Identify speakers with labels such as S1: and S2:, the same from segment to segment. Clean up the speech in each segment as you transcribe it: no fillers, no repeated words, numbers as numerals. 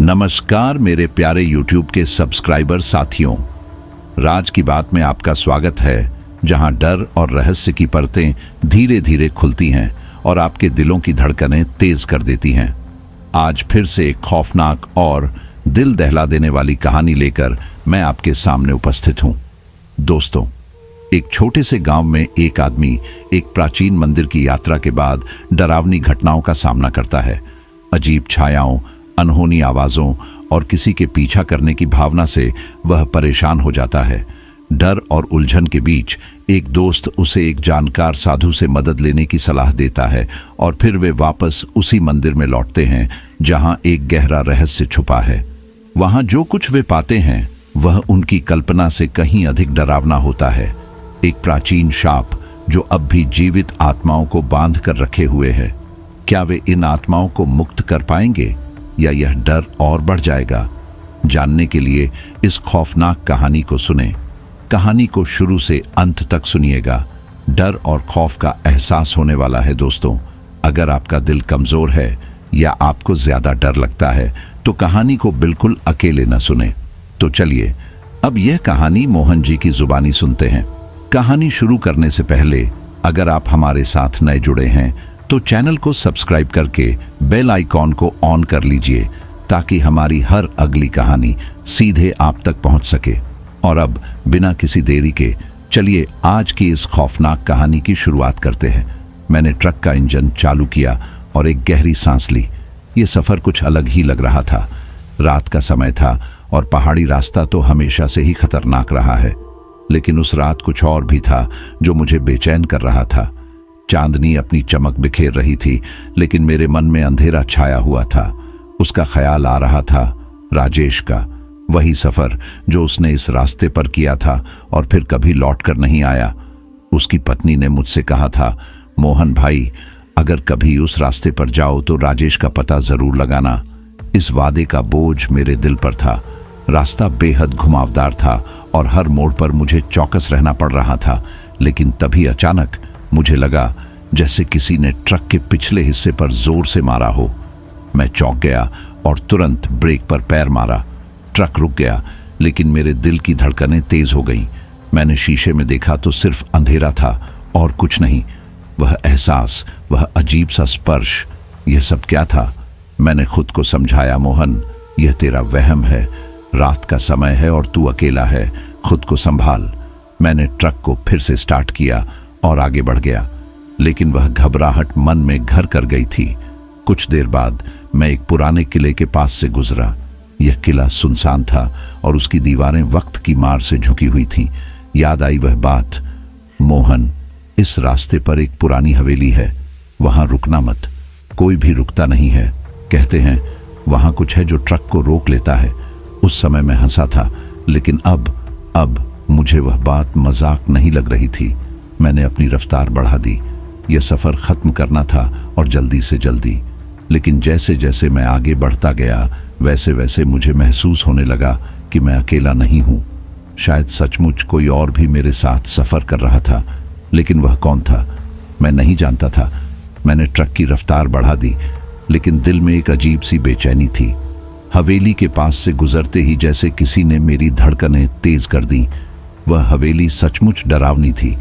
S1: नमस्कार मेरे प्यारे YouTube के सब्सक्राइबर साथियों, राज की बात में आपका स्वागत है, जहां डर और रहस्य की परतें धीरे धीरे खुलती हैं और आपके दिलों की धड़कनें तेज कर देती हैं। आज फिर से एक खौफनाक और दिल दहला देने वाली कहानी लेकर मैं आपके सामने उपस्थित हूं। दोस्तों, एक छोटे से गांव में एक आदमी एक प्राचीन मंदिर की यात्रा के बाद डरावनी घटनाओं का सामना करता है। अजीब छायाओं, अनहोनी आवाजों और किसी के पीछा करने की भावना से वह परेशान हो जाता है। डर और उलझन के बीच एक दोस्त उसे एक जानकार साधु से मदद लेने की सलाह देता है और फिर वे वापस उसी मंदिर में लौटते हैं जहां एक गहरा रहस्य छुपा है। वहां जो कुछ वे पाते हैं वह उनकी कल्पना से कहीं अधिक डरावना होता है। एक प्राचीन शाप जो अब भी जीवित आत्माओं को बांध कर रखे हुए है। क्या वे इन आत्माओं को मुक्त कर पाएंगे या यह डर और बढ़ जाएगा? जानने के लिए इस खौफनाक कहानी को सुने। कहानी को शुरू से अंत तक सुनिएगा। डर और खौफ का एहसास होने वाला है। दोस्तों, अगर आपका दिल कमजोर है या आपको ज्यादा डर लगता है तो कहानी को बिल्कुल अकेले न सुने। तो चलिए अब यह कहानी मोहन जी की जुबानी सुनते हैं। कहानी शुरू करने से पहले अगर आप हमारे साथ नए जुड़े हैं तो चैनल को सब्सक्राइब करके बेल आइकॉन को ऑन कर लीजिए ताकि हमारी हर अगली कहानी सीधे आप तक पहुंच सके। और अब बिना किसी देरी के चलिए आज की इस खौफनाक कहानी की शुरुआत करते हैं। मैंने ट्रक का इंजन चालू किया और एक गहरी सांस ली। ये सफर कुछ अलग ही लग रहा था। रात का समय था और पहाड़ी रास्ता तो हमेशा से ही खतरनाक रहा है, लेकिन उस रात कुछ और भी था जो मुझे बेचैन कर रहा था। चांदनी अपनी चमक बिखेर रही थी, लेकिन मेरे मन में अंधेरा छाया हुआ था। उसका ख्याल आ रहा था राजेश का, वही सफर जो उसने इस रास्ते पर किया था और फिर कभी लौटकर नहीं आया। उसकी पत्नी ने मुझसे कहा था, मोहन भाई, अगर कभी उस रास्ते पर जाओ तो राजेश का पता जरूर लगाना। इस वादे का बोझ मेरे दिल पर था। रास्ता बेहद घुमावदार था और हर मोड़ पर मुझे चौकस रहना पड़ रहा था। लेकिन तभी अचानक मुझे लगा जैसे किसी ने ट्रक के पिछले हिस्से पर जोर से मारा हो। मैं चौंक गया और तुरंत ब्रेक पर पैर मारा। ट्रक रुक गया, लेकिन मेरे दिल की धड़कनें तेज हो गईं। मैंने शीशे में देखा तो सिर्फ अंधेरा था और कुछ नहीं। वह एहसास, वह अजीब सा स्पर्श, यह सब क्या था? मैंने खुद को समझाया, मोहन, यह तेरा वहम है। रात का समय है और तू अकेला है। खुद को संभाल। मैंने ट्रक को फिर से स्टार्ट किया और आगे बढ़ गया, लेकिन वह घबराहट मन में घर कर गई थी। कुछ देर बाद मैं एक पुराने किले के पास से गुजरा। यह किला सुनसान था और उसकी दीवारें वक्त की मार से झुकी हुई थीं। याद आई वह बात, मोहन, इस रास्ते पर एक पुरानी हवेली है, वहां रुकना मत। कोई भी रुकता नहीं है। कहते हैं वहां कुछ है जो ट्रक को रोक लेता है। उस समय मैं हंसा था, लेकिन अब मुझे वह बात मजाक नहीं लग रही थी। मैंने अपनी रफ्तार बढ़ा दी। यह सफर खत्म करना था और जल्दी से जल्दी। लेकिन जैसे जैसे मैं आगे बढ़ता गया वैसे वैसे मुझे महसूस होने लगा कि मैं अकेला नहीं हूं। शायद सचमुच कोई और भी मेरे साथ सफर कर रहा था, लेकिन वह कौन था मैं नहीं जानता था। मैंने ट्रक की रफ्तार बढ़ा दी, लेकिन दिल में एक अजीब सी बेचैनी थी। हवेली के पास से गुजरते ही जैसे किसी ने मेरी धड़कनें तेज कर दी। वह हवेली सचमुच डरावनी थी।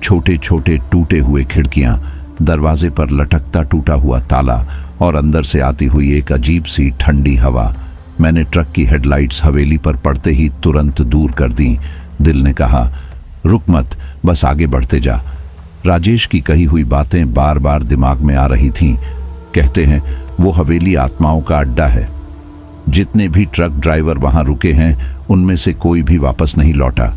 S1: छोटे छोटे टूटे हुए खिड़कियां, दरवाजे पर लटकता टूटा हुआ ताला और अंदर से आती हुई एक अजीब सी ठंडी हवा। मैंने ट्रक की हेडलाइट्स हवेली पर पड़ते ही तुरंत दूर कर दी। दिल ने कहा, रुक मत, बस आगे बढ़ते जा। राजेश की कही हुई बातें बार बार दिमाग में आ रही थीं। कहते हैं वो हवेली आत्माओं का अड्डा है। जितने भी ट्रक ड्राइवर वहां रुके हैं उनमें से कोई भी वापस नहीं लौटा।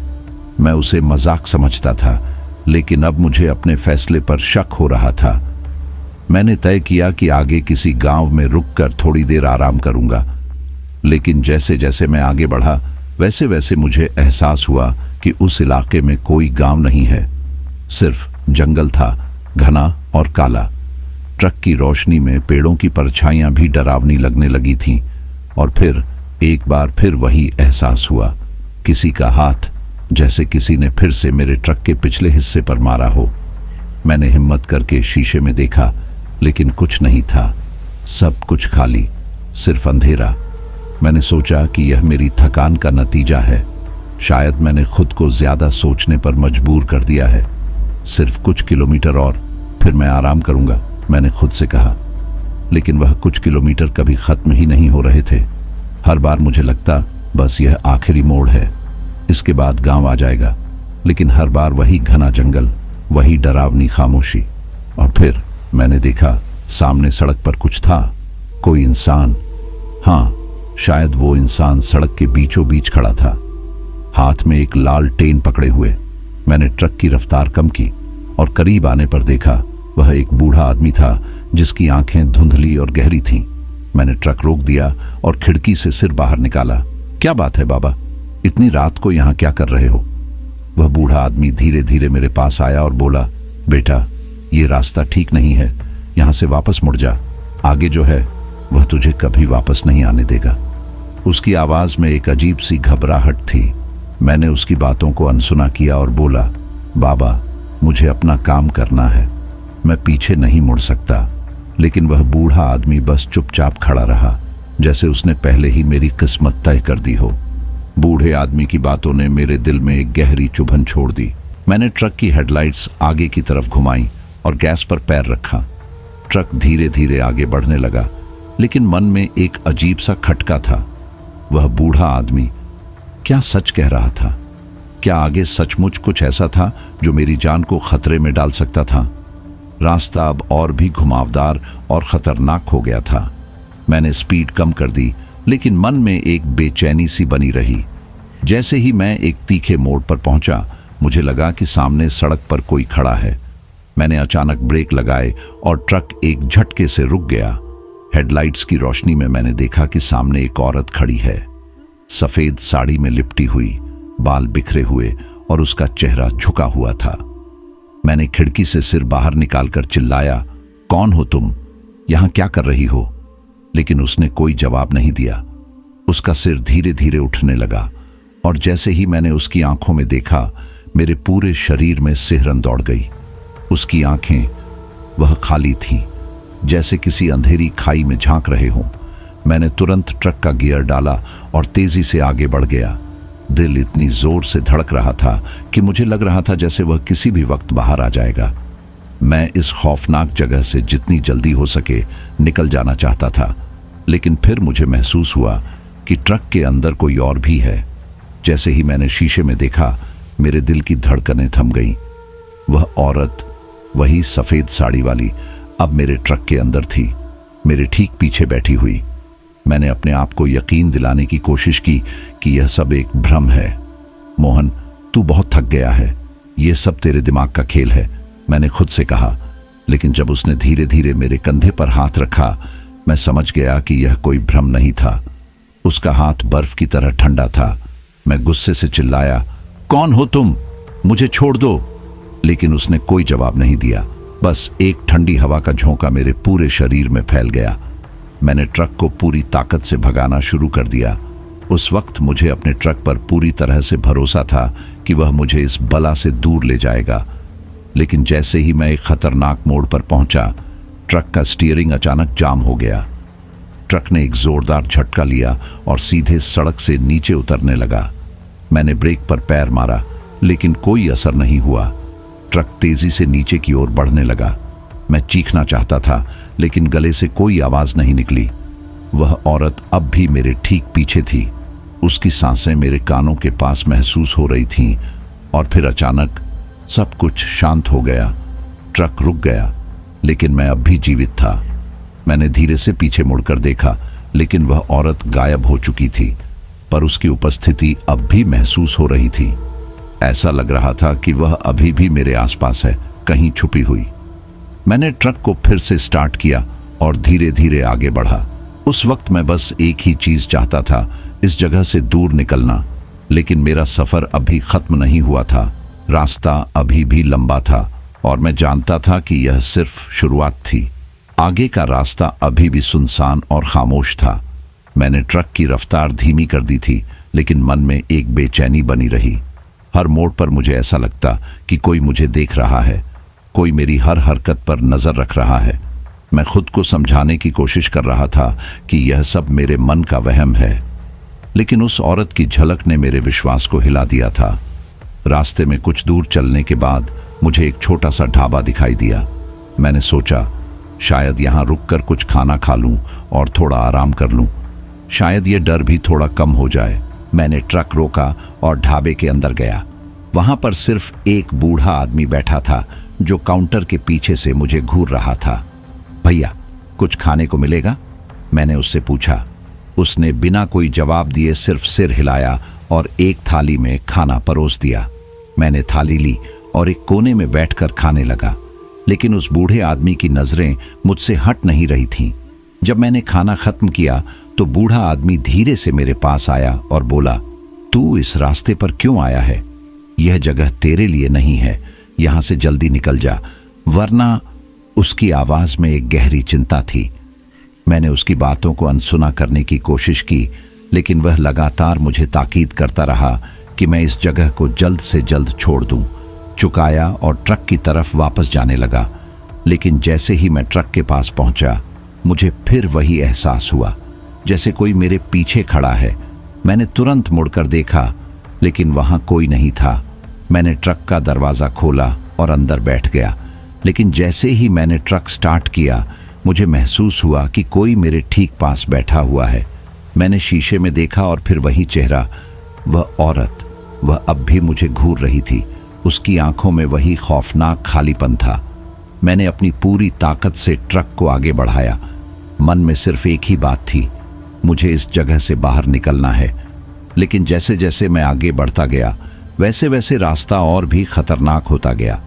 S1: मैं उसे मजाक समझता था, लेकिन अब मुझे अपने फैसले पर शक हो रहा था। मैंने तय किया कि आगे किसी गांव में रुककर थोड़ी देर आराम करूंगा। लेकिन जैसे जैसे मैं आगे बढ़ा वैसे वैसे मुझे एहसास हुआ कि उस इलाके में कोई गांव नहीं है, सिर्फ जंगल था, घना और काला। ट्रक की रोशनी में पेड़ों की परछाइयां भी डरावनी लगने लगी थीं। और फिर एक बार फिर वही एहसास हुआ, किसी का हाथ, जैसे किसी ने फिर से मेरे ट्रक के पिछले हिस्से पर मारा हो। मैंने हिम्मत करके शीशे में देखा, लेकिन कुछ नहीं था। सब कुछ खाली, सिर्फ अंधेरा। मैंने सोचा कि यह मेरी थकान का नतीजा है। शायद मैंने खुद को ज्यादा सोचने पर मजबूर कर दिया है। सिर्फ कुछ किलोमीटर और फिर मैं आराम करूंगा, मैंने खुद से कहा। लेकिन वह कुछ किलोमीटर कभी खत्म ही नहीं हो रहे थे। हर बार मुझे लगता बस यह आखिरी मोड़ है, इसके बाद गांव आ जाएगा। लेकिन हर बार वही घना जंगल, वही डरावनी खामोशी। और फिर मैंने देखा सामने सड़क पर कुछ था, कोई इंसान। हाँ, शायद वो इंसान सड़क के बीचों बीच खड़ा था, हाथ में एक लालटेन पकड़े हुए। मैंने ट्रक की रफ्तार कम की और करीब आने पर देखा वह एक बूढ़ा आदमी था जिसकी आंखें धुंधली और गहरी थीं। मैंने ट्रक रोक दिया और खिड़की से सिर बाहर निकाला। क्या बात है बाबा, इतनी रात को यहां क्या कर रहे हो? वह बूढ़ा आदमी धीरे धीरे मेरे पास आया और बोला, बेटा, ये रास्ता ठीक नहीं है, यहां से वापस मुड़ जा। आगे जो है वह तुझे कभी वापस नहीं आने देगा। उसकी आवाज में एक अजीब सी घबराहट थी। मैंने उसकी बातों को अनसुना किया और बोला, बाबा, मुझे अपना काम करना है, मैं पीछे नहीं मुड़ सकता। लेकिन वह बूढ़ा आदमी बस चुपचाप खड़ा रहा, जैसे उसने पहले ही मेरी किस्मत तय कर दी हो। बूढ़े आदमी की बातों ने मेरे दिल में एक गहरी चुभन छोड़ दी। मैंने ट्रक की हेडलाइट्स आगे की तरफ घुमाई और गैस पर पैर रखा। ट्रक धीरे धीरे आगे बढ़ने लगा, लेकिन मन में एक अजीब सा खटका था। वह बूढ़ा आदमी क्या सच कह रहा था? क्या आगे सचमुच कुछ ऐसा था जो मेरी जान को खतरे में डाल सकता था? रास्ता अब और भी घुमावदार और खतरनाक हो गया था। मैंने स्पीड कम कर दी, लेकिन मन में एक बेचैनी सी बनी रही। जैसे ही मैं एक तीखे मोड़ पर पहुंचा, मुझे लगा कि सामने सड़क पर कोई खड़ा है। मैंने अचानक ब्रेक लगाए और ट्रक एक झटके से रुक गया। हेडलाइट्स की रोशनी में मैंने देखा कि सामने एक औरत खड़ी है, सफेद साड़ी में लिपटी हुई, बाल बिखरे हुए और उसका चेहरा झुका हुआ था। मैंने खिड़की से सिर बाहर निकालकर चिल्लाया, कौन हो तुम? यहां क्या कर रही हो? लेकिन उसने कोई जवाब नहीं दिया। उसका सिर धीरे धीरे उठने लगा और जैसे ही मैंने उसकी आंखों में देखा, मेरे पूरे शरीर में सिहरन दौड़ गई। उसकी आंखें वह खाली थीं, जैसे किसी अंधेरी खाई में झांक रहे हों। मैंने तुरंत ट्रक का गियर डाला और तेजी से आगे बढ़ गया। दिल इतनी जोर से धड़क रहा था कि मुझे लग रहा था जैसे वह किसी भी वक्त बाहर आ जाएगा। मैं इस खौफनाक जगह से जितनी जल्दी हो सके निकल जाना चाहता था, लेकिन फिर मुझे महसूस हुआ कि ट्रक के अंदर कोई और भी है। जैसे ही मैंने शीशे में देखा, मेरे दिल की धड़कनें थम गईं। वह औरत, वही सफेद साड़ी वाली, अब मेरे ट्रक के अंदर थी, मेरे ठीक पीछे बैठी हुई। मैंने अपने आप को यकीन दिलाने की कोशिश की कि यह सब एक भ्रम है। मोहन, तू बहुत थक गया है, यह सब तेरे दिमाग का खेल है, मैंने खुद से कहा। लेकिन जब उसने धीरे धीरे मेरे कंधे पर हाथ रखा, मैं समझ गया कि यह कोई भ्रम नहीं था। उसका हाथ बर्फ की तरह ठंडा था। मैं गुस्से से चिल्लाया, कौन हो तुम? मुझे छोड़ दो। लेकिन उसने कोई जवाब नहीं दिया। बस एक ठंडी हवा का झोंका मेरे पूरे शरीर में फैल गया। मैंने ट्रक को पूरी ताकत से भगाना शुरू कर दिया। उस वक्त मुझे अपने ट्रक पर पूरी तरह से भरोसा था कि वह मुझे इस बला से दूर ले जाएगा। लेकिन जैसे ही मैं एक खतरनाक मोड़ पर पहुंचा, ट्रक का स्टीयरिंग अचानक जाम हो गया। ट्रक ने एक जोरदार झटका लिया और सीधे सड़क से नीचे उतरने लगा। मैंने ब्रेक पर पैर मारा, लेकिन कोई असर नहीं हुआ। ट्रक तेजी से नीचे की ओर बढ़ने लगा। मैं चीखना चाहता था, लेकिन गले से कोई आवाज नहीं निकली। वह औरत अब भी मेरे ठीक पीछे थी। उसकी सांसें मेरे कानों के पास महसूस हो रही थीं। और फिर अचानक सब कुछ शांत हो गया। ट्रक रुक गया, लेकिन मैं अब भी जीवित था। मैंने धीरे से पीछे मुड़कर देखा, लेकिन वह औरत गायब हो चुकी थी, पर उसकी उपस्थिति अब भी महसूस हो रही थी। ऐसा लग रहा था कि वह अभी भी मेरे आसपास है, कहीं छुपी हुई। मैंने ट्रक को फिर से स्टार्ट किया और धीरे धीरे आगे बढ़ा। उस वक्त मैं बस एक ही चीज चाहता था, इस जगह से दूर निकलना। लेकिन मेरा सफर अभी खत्म नहीं हुआ था। रास्ता अभी भी लंबा था और मैं जानता था कि यह सिर्फ शुरुआत थी। आगे का रास्ता अभी भी सुनसान और खामोश था। मैंने ट्रक की रफ्तार धीमी कर दी थी, लेकिन मन में एक बेचैनी बनी रही। हर मोड़ पर मुझे ऐसा लगता कि कोई मुझे देख रहा है, कोई मेरी हर हरकत पर नजर रख रहा है। मैं खुद को समझाने की कोशिश कर रहा था कि यह सब मेरे मन का वहम है, लेकिन उस औरत की झलक ने मेरे विश्वास को हिला दिया था। रास्ते में कुछ दूर चलने के बाद मुझे एक छोटा सा ढाबा दिखाई दिया। मैंने सोचा शायद यहाँ रुककर कुछ खाना खा लूं और थोड़ा आराम कर लूं, शायद ये डर भी थोड़ा कम हो जाए। मैंने ट्रक रोका और ढाबे के अंदर गया। वहां पर सिर्फ एक बूढ़ा आदमी बैठा था जो काउंटर के पीछे से मुझे घूर रहा था। भैया, कुछ खाने को मिलेगा? मैंने उससे पूछा। उसने बिना कोई जवाब दिए सिर्फ सिर हिलाया और एक थाली में खाना परोस दिया। मैंने थाली ली और एक कोने में बैठकर खाने लगा, लेकिन उस बूढ़े आदमी की नजरें मुझसे हट नहीं रही थीं। जब मैंने खाना खत्म किया तो बूढ़ा आदमी धीरे से मेरे पास आया और बोला, तू इस रास्ते पर क्यों आया है? यह जगह तेरे लिए नहीं है, यहां से जल्दी निकल जा, वरना। उसकी आवाज में एक गहरी चिंता थी। मैंने उसकी बातों को अनसुना करने की कोशिश की, लेकिन वह लगातार मुझे ताकीद करता रहा कि मैं इस जगह को जल्द से जल्द छोड़ दूं। चुकाया और ट्रक की तरफ वापस जाने लगा, लेकिन जैसे ही मैं ट्रक के पास पहुंचा मुझे फिर वही एहसास हुआ जैसे कोई मेरे पीछे खड़ा है। मैंने तुरंत मुड़कर देखा, लेकिन वहां कोई नहीं था। मैंने ट्रक का दरवाज़ा खोला और अंदर बैठ गया, लेकिन जैसे ही मैंने ट्रक स्टार्ट किया मुझे महसूस हुआ कि कोई मेरे ठीक पास बैठा हुआ है। मैंने शीशे में देखा और फिर वही चेहरा, वह औरत, वह अब भी मुझे घूर रही थी। उसकी आंखों में वही खौफनाक खालीपन था। मैंने अपनी पूरी ताकत से ट्रक को आगे बढ़ाया। मन में सिर्फ एक ही बात थी, मुझे इस जगह से बाहर निकलना है। लेकिन जैसे जैसे मैं आगे बढ़ता गया वैसे वैसे रास्ता और भी खतरनाक होता गया।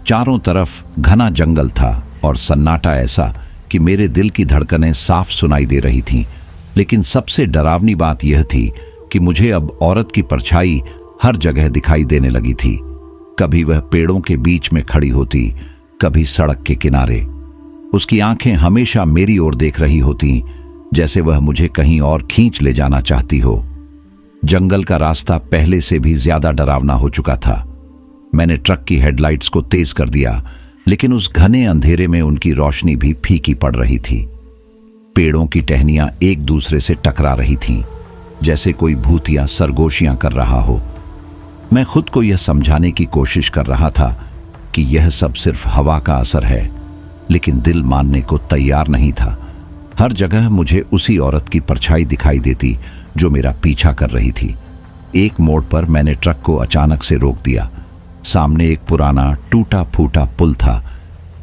S1: चारों तरफ घना जंगल था और सन्नाटा ऐसा कि मेरे दिल की धड़कनें साफ सुनाई दे रही थीं। लेकिन सबसे डरावनी बात यह थी कि मुझे अब औरत की परछाई हर जगह दिखाई देने लगी थी। कभी वह पेड़ों के बीच में खड़ी होती, कभी सड़क के किनारे। उसकी आंखें हमेशा मेरी ओर देख रही होती, जैसे वह मुझे कहीं और खींच ले जाना चाहती हो। जंगल का रास्ता पहले से भी ज्यादा डरावना हो चुका था। मैंने ट्रक की हेडलाइट्स को तेज कर दिया, लेकिन उस घने अंधेरे में उनकी रोशनी भी फीकी पड़ रही थी। पेड़ों की टहनियां एक दूसरे से टकरा रही थीं, जैसे कोई भूतिया सरगोशियां कर रहा हो। मैं खुद को यह समझाने की कोशिश कर रहा था कि यह सब सिर्फ हवा का असर है, लेकिन दिल मानने को तैयार नहीं था। हर जगह मुझे उसी औरत की परछाई दिखाई देती जो मेरा पीछा कर रही थी। एक मोड़ पर मैंने ट्रक को अचानक से रोक दिया। सामने एक पुराना टूटा फूटा पुल था,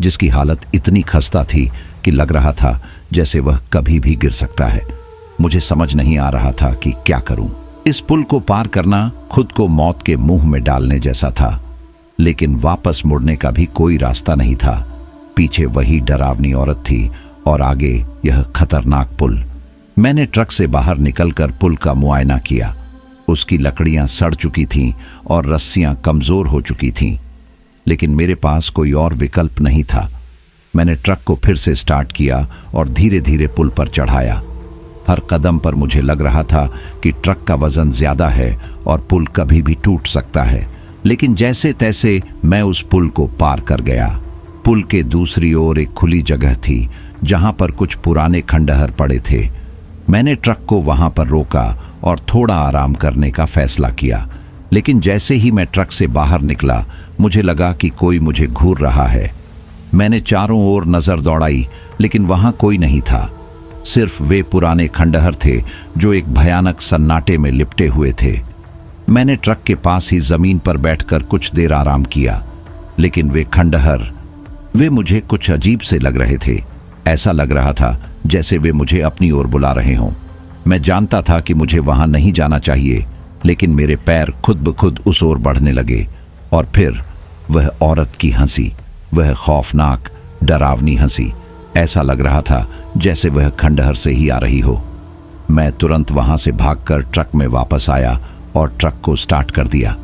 S1: जिसकी हालत इतनी खस्ता थी कि लग रहा था जैसे वह कभी भी गिर सकता है। मुझे समझ नहीं आ रहा था कि क्या करूं। इस पुल को पार करना खुद को मौत के मुंह में डालने जैसा था, लेकिन वापस मुड़ने का भी कोई रास्ता नहीं था। पीछे वही डरावनी औरत थी और आगे यह खतरनाक पुल। मैंने ट्रक से बाहर निकलकर पुल का मुआयना किया। उसकी लकड़ियां सड़ चुकी थीं और रस्सियां कमजोर हो चुकी थीं, लेकिन मेरे पास कोई और विकल्प नहीं था। मैंने ट्रक को फिर से स्टार्ट किया और धीरे धीरे पुल पर चढ़ाया। हर कदम पर मुझे लग रहा था कि ट्रक का वजन ज्यादा है और पुल कभी भी टूट सकता है, लेकिन जैसे तैसे मैं उस पुल को पार कर गया। पुल के दूसरी ओर एक खुली जगह थी जहां पर कुछ पुराने खंडहर पड़े थे। मैंने ट्रक को वहां पर रोका और थोड़ा आराम करने का फैसला किया, लेकिन जैसे ही मैं ट्रक से बाहर निकला मुझे लगा कि कोई मुझे घूर रहा है। मैंने चारों ओर नजर दौड़ाई, लेकिन वहां कोई नहीं था। सिर्फ वे पुराने खंडहर थे जो एक भयानक सन्नाटे में लिपटे हुए थे। मैंने ट्रक के पास ही जमीन पर बैठकर कुछ देर आराम किया, लेकिन वे खंडहर, वे मुझे कुछ अजीब से लग रहे थे। ऐसा लग रहा था जैसे वे मुझे अपनी ओर बुला रहे हों। मैं जानता था कि मुझे वहां नहीं जाना चाहिए, लेकिन मेरे पैर खुद ब खुद उस ओर बढ़ने लगे। और फिर वह औरत की हंसी, वह खौफनाक डरावनी हंसी। ऐसा लग रहा था जैसे वह खंडहर से ही आ रही हो। मैं तुरंत वहां से भागकर ट्रक में वापस आया और ट्रक को स्टार्ट कर दिया।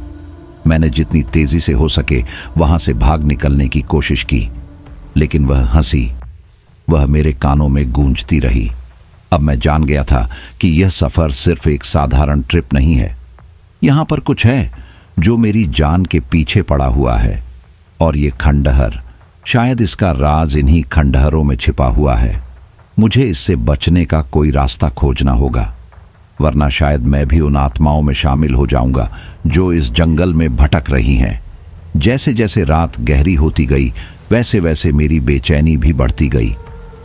S1: मैंने जितनी तेजी से हो सके वहां से भाग निकलने की कोशिश की, लेकिन वह हंसी, वह मेरे कानों में गूंजती रही। अब मैं जान गया था कि यह सफर सिर्फ एक साधारण ट्रिप नहीं है। यहां पर कुछ है जो मेरी जान के पीछे पड़ा हुआ है, और ये खंडहर, शायद इसका राज इन्हीं खंडहरों में छिपा हुआ है। मुझे इससे बचने का कोई रास्ता खोजना होगा। वरना शायद मैं भी उन आत्माओं में शामिल हो जाऊंगा जो इस जंगल में भटक रही हैं। जैसे जैसे रात गहरी होती गई वैसे वैसे मेरी बेचैनी भी बढ़ती गई।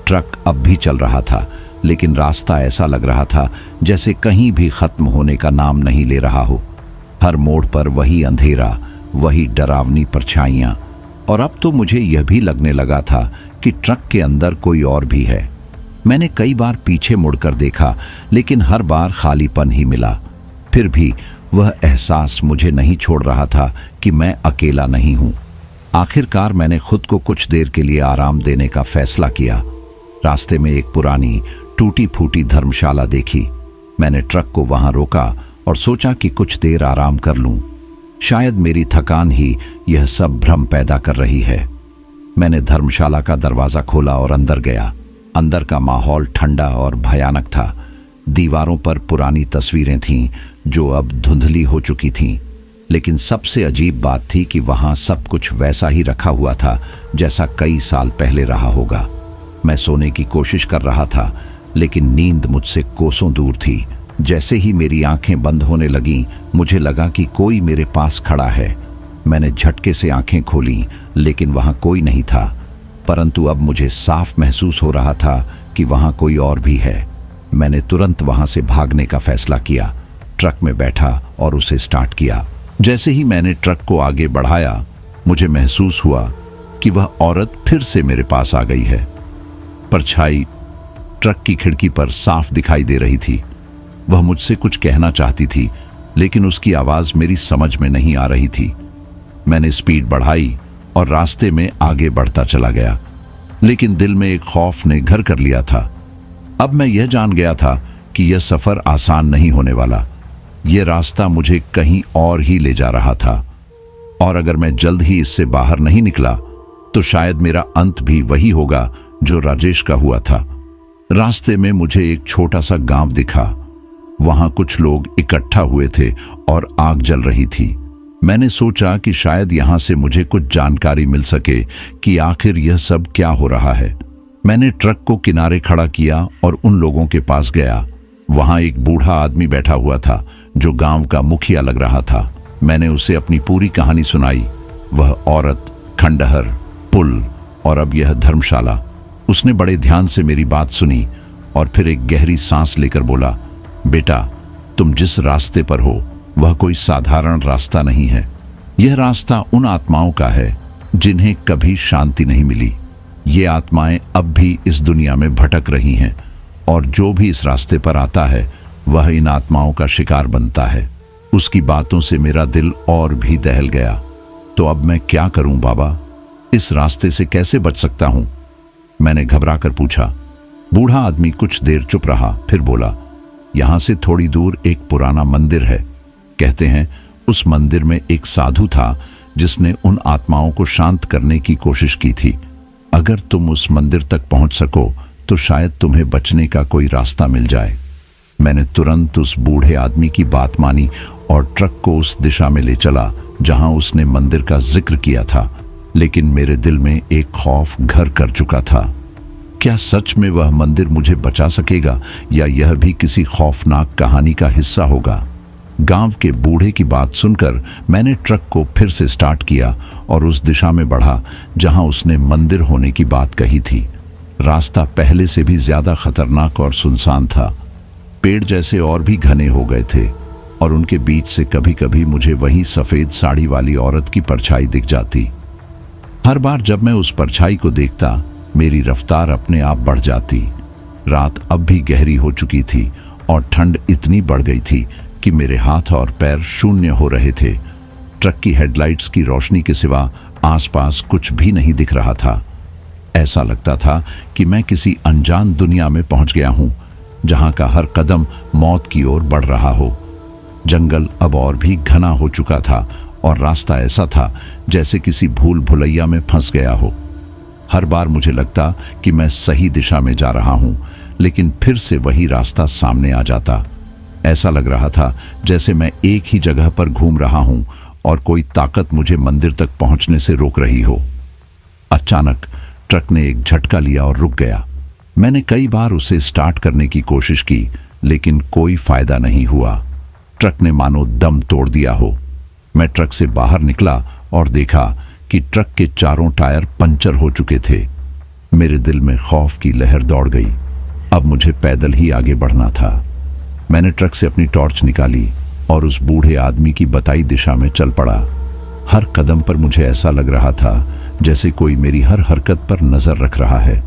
S1: ट्रक अब भी चल रहा था, लेकिन रास्ता ऐसा लग रहा था जैसे कहीं भी खत्म होने का नाम नहीं ले रहा हो। हर मोड़ पर वही अंधेरा, वही डरावनी परछाइयां, और अब तो मुझे यह भी लगने लगा था कि ट्रक के अंदर कोई और भी है। मैंने कई बार पीछे मुड़कर देखा, लेकिन हर बार खालीपन ही मिला। फिर भी वह एहसास मुझे नहीं छोड़ रहा था कि मैं अकेला नहीं हूं। आखिरकार मैंने खुद को कुछ देर के लिए आराम देने का फैसला किया। रास्ते में एक पुरानी टूटी फूटी धर्मशाला देखी। मैंने ट्रक को वहां रोका और सोचा कि कुछ देर आराम कर लूं। शायद मेरी थकान ही यह सब भ्रम पैदा कर रही है। मैंने धर्मशाला का दरवाजा खोला और अंदर गया। अंदर का माहौल ठंडा और भयानक था। दीवारों पर पुरानी तस्वीरें थीं जो अब धुंधली हो चुकी थीं, लेकिन सबसे अजीब बात थी कि वहां सब कुछ वैसा ही रखा हुआ था जैसा कई साल पहले रहा होगा। मैं सोने की कोशिश कर रहा था, लेकिन नींद मुझसे कोसों दूर थी। जैसे ही मेरी आंखें बंद होने लगीं, मुझे लगा कि कोई मेरे पास खड़ा है। मैंने झटके से आंखें खोलीं, लेकिन वहां कोई नहीं था। परंतु अब मुझे साफ महसूस हो रहा था कि वहां कोई और भी है। मैंने तुरंत वहां से भागने का फैसला किया। ट्रक में बैठा और उसे स्टार्ट किया। जैसे ही मैंने ट्रक को आगे बढ़ाया, मुझे महसूस हुआ कि वह औरत फिर से मेरे पास आ गई है। परछाई ट्रक की खिड़की पर साफ दिखाई दे रही थी। वह मुझसे कुछ कहना चाहती थी, लेकिन उसकी आवाज मेरी समझ में नहीं आ रही थी। मैंने स्पीड बढ़ाई और रास्ते में आगे बढ़ता चला गया, लेकिन दिल में एक खौफ ने घर कर लिया था। अब मैं यह जान गया था कि यह सफर आसान नहीं होने वाला। यह रास्ता मुझे कहीं और ही ले जा रहा था, और अगर मैं जल्द ही इससे बाहर नहीं निकला तो शायद मेरा अंत भी वही होगा जो राजेश का हुआ था। रास्ते में मुझे एक छोटा सा गांव दिखा। वहां कुछ लोग इकट्ठा हुए थे और आग जल रही थी। मैंने सोचा कि शायद यहां से मुझे कुछ जानकारी मिल सके कि आखिर यह सब क्या हो रहा है। मैंने ट्रक को किनारे खड़ा किया और उन लोगों के पास गया। वहां एक बूढ़ा आदमी बैठा हुआ था जो गांव का मुखिया लग रहा था। मैंने उसे अपनी पूरी कहानी सुनाई। वह औरत, खंडहर, पुल और अब यह धर्मशाला। उसने बड़े ध्यान से मेरी बात सुनी और फिर एक गहरी सांस लेकर बोला, बेटा, तुम जिस रास्ते पर हो वह कोई साधारण रास्ता नहीं है। यह रास्ता उन आत्माओं का है जिन्हें कभी शांति नहीं मिली। ये आत्माएं अब भी इस दुनिया में भटक रही हैं, और जो भी इस रास्ते पर आता है वह इन आत्माओं का शिकार बनता है। उसकी बातों से मेरा दिल और भी दहल गया। तो अब मैं क्या करूं बाबा? इस रास्ते से कैसे बच सकता हूं? मैंने घबरा कर पूछा। बूढ़ा आदमी कुछ देर चुप रहा, फिर बोला, यहां से थोड़ी दूर एक पुराना मंदिर है। कहते हैं उस मंदिर में एक साधु था जिसने उन आत्माओं को शांत करने की कोशिश की थी। अगर तुम उस मंदिर तक पहुंच सको तो शायद तुम्हें बचने का कोई रास्ता मिल जाए। मैंने तुरंत उस बूढ़े आदमी की बात मानी और ट्रक को उस दिशा में ले चला जहां उसने मंदिर का जिक्र किया था। लेकिन मेरे दिल में एक खौफ घर कर चुका था। क्या सच में वह मंदिर मुझे बचा सकेगा, या यह भी किसी खौफनाक कहानी का हिस्सा होगा? गांव के बूढ़े की बात सुनकर मैंने ट्रक को फिर से स्टार्ट किया और उस दिशा में बढ़ा जहां उसने मंदिर होने की बात कही थी। रास्ता पहले से भी ज्यादा खतरनाक और सुनसान था। पेड़ जैसे और भी घने हो गए थे, और उनके बीच से कभी कभी मुझे वही सफेद साड़ी वाली औरत की परछाई दिख जाती। हर बार जब मैं उस परछाई को देखता, मेरी रफ्तार अपने आप बढ़ जाती। रात अब भी गहरी हो चुकी थी और ठंड इतनी बढ़ गई थी कि मेरे हाथ और पैर शून्य हो रहे थे। ट्रक की हेडलाइट्स की रोशनी के सिवा आसपास कुछ भी नहीं दिख रहा था। ऐसा लगता था कि मैं किसी अनजान दुनिया में पहुंच गया हूं, जहां का हर कदम मौत की ओर बढ़ रहा हो। जंगल अब और भी घना हो चुका था और रास्ता ऐसा था जैसे किसी भूल भुलैया में फंस गया हो। हर बार मुझे लगता कि मैं सही दिशा में जा रहा हूं, लेकिन फिर से वही रास्ता सामने आ जाता। ऐसा लग रहा था जैसे मैं एक ही जगह पर घूम रहा हूं और कोई ताकत मुझे मंदिर तक पहुंचने से रोक रही हो। अचानक ट्रक ने एक झटका लिया और रुक गया। मैंने कई बार उसे स्टार्ट करने की कोशिश की, लेकिन कोई फायदा नहीं हुआ। ट्रक ने मानो दम तोड़ दिया हो। मैं ट्रक से बाहर निकला और देखा कि ट्रक के चारों टायर पंचर हो चुके थे। मेरे दिल में खौफ की लहर दौड़ गई। अब मुझे पैदल ही आगे बढ़ना था। मैंने ट्रक से अपनी टॉर्च निकाली और उस बूढ़े आदमी की बताई दिशा में चल पड़ा। हर कदम पर मुझे ऐसा लग रहा था जैसे कोई मेरी हर हरकत पर नजर रख रहा है।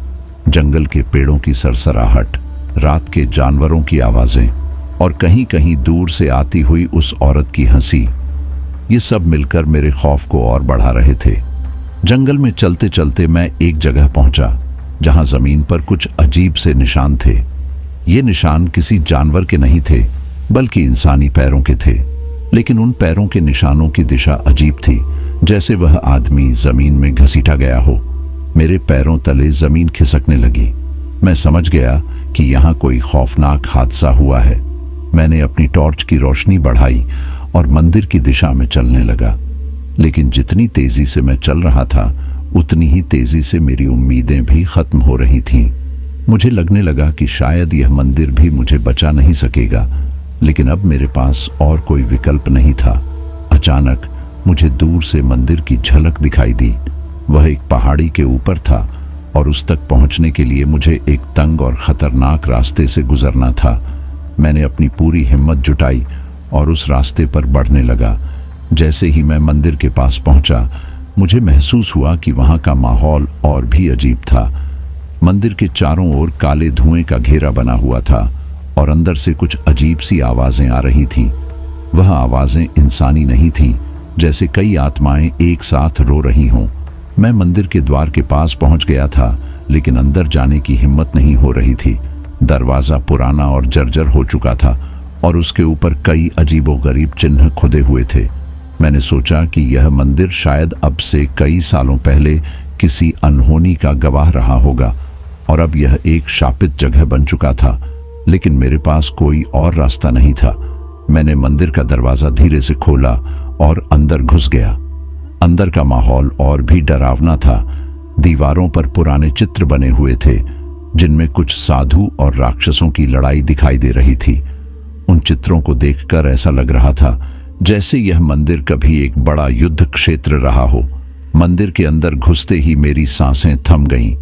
S1: जंगल के पेड़ों की सरसराहट, रात के जानवरों की आवाजें और कहीं कहीं दूर से आती हुई उस औरत की हंसी, ये सब मिलकर मेरे खौफ को और बढ़ा रहे थे। जंगल में चलते चलते मैं एक जगह पहुंचा जहां जमीन पर कुछ अजीब से निशान थे। ये निशान किसी जानवर के नहीं थे, बल्कि इंसानी पैरों के थे। लेकिन उन पैरों के निशानों की दिशा अजीब थी, जैसे वह आदमी जमीन में घसीटा गया हो। मेरे पैरों तले जमीन खिसकने लगी। मैं समझ गया कि यहाँ कोई खौफनाक हादसा हुआ है। मैंने अपनी टॉर्च की रोशनी बढ़ाई और मंदिर की दिशा में चलने लगा। लेकिन जितनी तेजी से मैं चल रहा था, उतनी ही तेजी से मेरी उम्मीदें भी खत्म हो रही थीं। मुझे लगने लगा कि शायद यह मंदिर भी मुझे बचा नहीं सकेगा, लेकिन अब मेरे पास और कोई विकल्प नहीं था। अचानक मुझे दूर से मंदिर की झलक दिखाई दी। वह एक पहाड़ी के ऊपर था और उस तक पहुंचने के लिए मुझे एक तंग और खतरनाक रास्ते से गुजरना था। मैंने अपनी पूरी हिम्मत जुटाई और उस रास्ते पर बढ़ने लगा। जैसे ही मैं मंदिर के पास पहुंचा, मुझे महसूस हुआ कि वहां का माहौल और भी अजीब था। मंदिर के चारों ओर काले धुएं का घेरा बना हुआ था और अंदर से कुछ अजीब सी आवाजें आ रही थीं। वह आवाजें इंसानी नहीं थीं, जैसे कई आत्माएं एक साथ रो रही हों। मैं मंदिर के द्वार के पास पहुंच गया था, लेकिन अंदर जाने की हिम्मत नहीं हो रही थी। दरवाजा पुराना और जर्जर हो चुका था और उसके ऊपर कई अजीबोगरीब चिन्ह खुदे हुए थे। मैंने सोचा कि यह मंदिर शायद अब से कई सालों पहले किसी अनहोनी का गवाह रहा होगा और अब यह एक शापित जगह बन चुका था। लेकिन मेरे पास कोई और रास्ता नहीं था। मैंने मंदिर का दरवाजा धीरे से खोला और अंदर घुस गया। अंदर का माहौल और भी डरावना था। दीवारों पर पुराने चित्र बने हुए थे, जिनमें कुछ साधु और राक्षसों की लड़ाई दिखाई दे रही थी। उन चित्रों को देखकर ऐसा लग रहा था जैसे यह मंदिर कभी एक बड़ा युद्ध क्षेत्र रहा हो। मंदिर के अंदर घुसते ही मेरी सांसें थम गईं।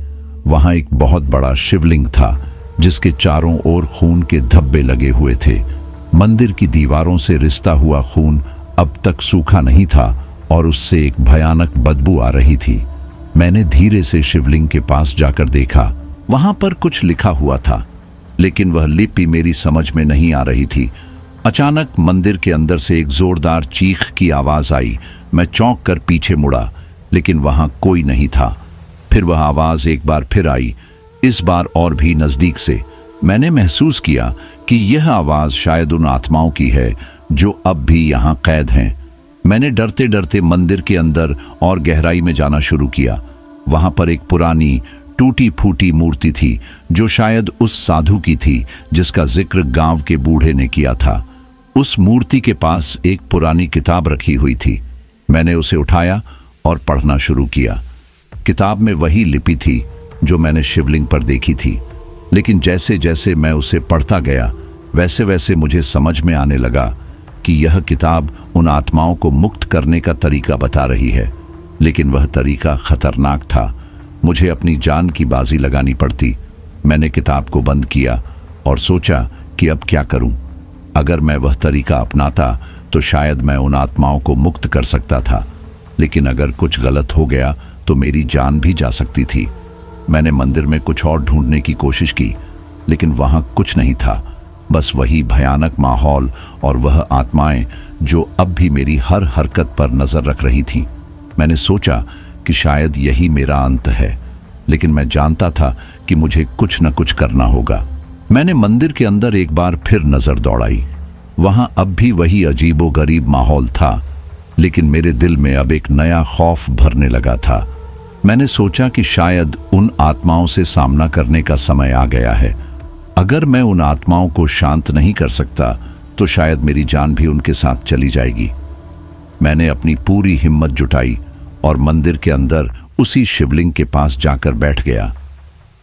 S1: वहां एक बहुत बड़ा शिवलिंग था, जिसके चारों ओर खून के धब्बे लगे हुए थे। मंदिर की दीवारों से रिसता हुआ खून अब तक सूखा नहीं था और उससे एक भयानक बदबू आ रही थी। मैंने धीरे से शिवलिंग के पास जाकर देखा। वहां पर कुछ लिखा हुआ था, लेकिन वह लिपि मेरी समझ में नहीं आ रही थी। अचानक मंदिर के अंदर से एक जोरदार चीख की आवाज आई। मैं चौंक कर पीछे मुड़ा, लेकिन वहां कोई नहीं था। फिर वह आवाज एक बार फिर आई, इस बार और भी नजदीक से। मैंने महसूस किया कि यह आवाज शायद उन आत्माओं की है जो अब भी यहां कैद हैं। मैंने डरते डरते मंदिर के अंदर और गहराई में जाना शुरू किया। वहां पर एक पुरानी टूटी फूटी मूर्ति थी, जो शायद उस साधु की थी जिसका जिक्र गांव के बूढ़े ने किया था। उस मूर्ति के पास एक पुरानी किताब रखी हुई थी। मैंने उसे उठाया और पढ़ना शुरू किया। किताब में वही लिपि थी जो मैंने शिवलिंग पर देखी थी, लेकिन जैसे जैसे मैं उसे पढ़ता गया, वैसे वैसे मुझे समझ में आने लगा कि यह किताब उन आत्माओं को मुक्त करने का तरीका बता रही है। लेकिन वह तरीका खतरनाक था। मुझे अपनी जान की बाजी लगानी पड़ती। मैंने किताब को बंद किया और सोचा कि अब क्या करूं। अगर मैं वह तरीका अपनाता तो शायद मैं उन आत्माओं को मुक्त कर सकता था, लेकिन अगर कुछ गलत हो गया तो मेरी जान भी जा सकती थी। मैंने मंदिर में कुछ और ढूंढने की कोशिश की, लेकिन वहां कुछ नहीं था, बस वही भयानक माहौल और वह आत्माएं जो अब भी मेरी हर हरकत पर नजर रख रही थीं। मैंने सोचा कि शायद यही मेरा अंत है, लेकिन मैं जानता था कि मुझे कुछ न कुछ करना होगा। मैंने मंदिर के अंदर एक बार फिर नजर दौड़ाई। वहां अब भी वही अजीबोगरीब माहौल था, लेकिन मेरे दिल में अब एक नया खौफ भरने लगा था। मैंने सोचा कि शायद उन आत्माओं से सामना करने का समय आ गया है। अगर मैं उन आत्माओं को शांत नहीं कर सकता तो शायद मेरी जान भी उनके साथ चली जाएगी। मैंने अपनी पूरी हिम्मत जुटाई और मंदिर के अंदर उसी शिवलिंग के पास जाकर बैठ गया।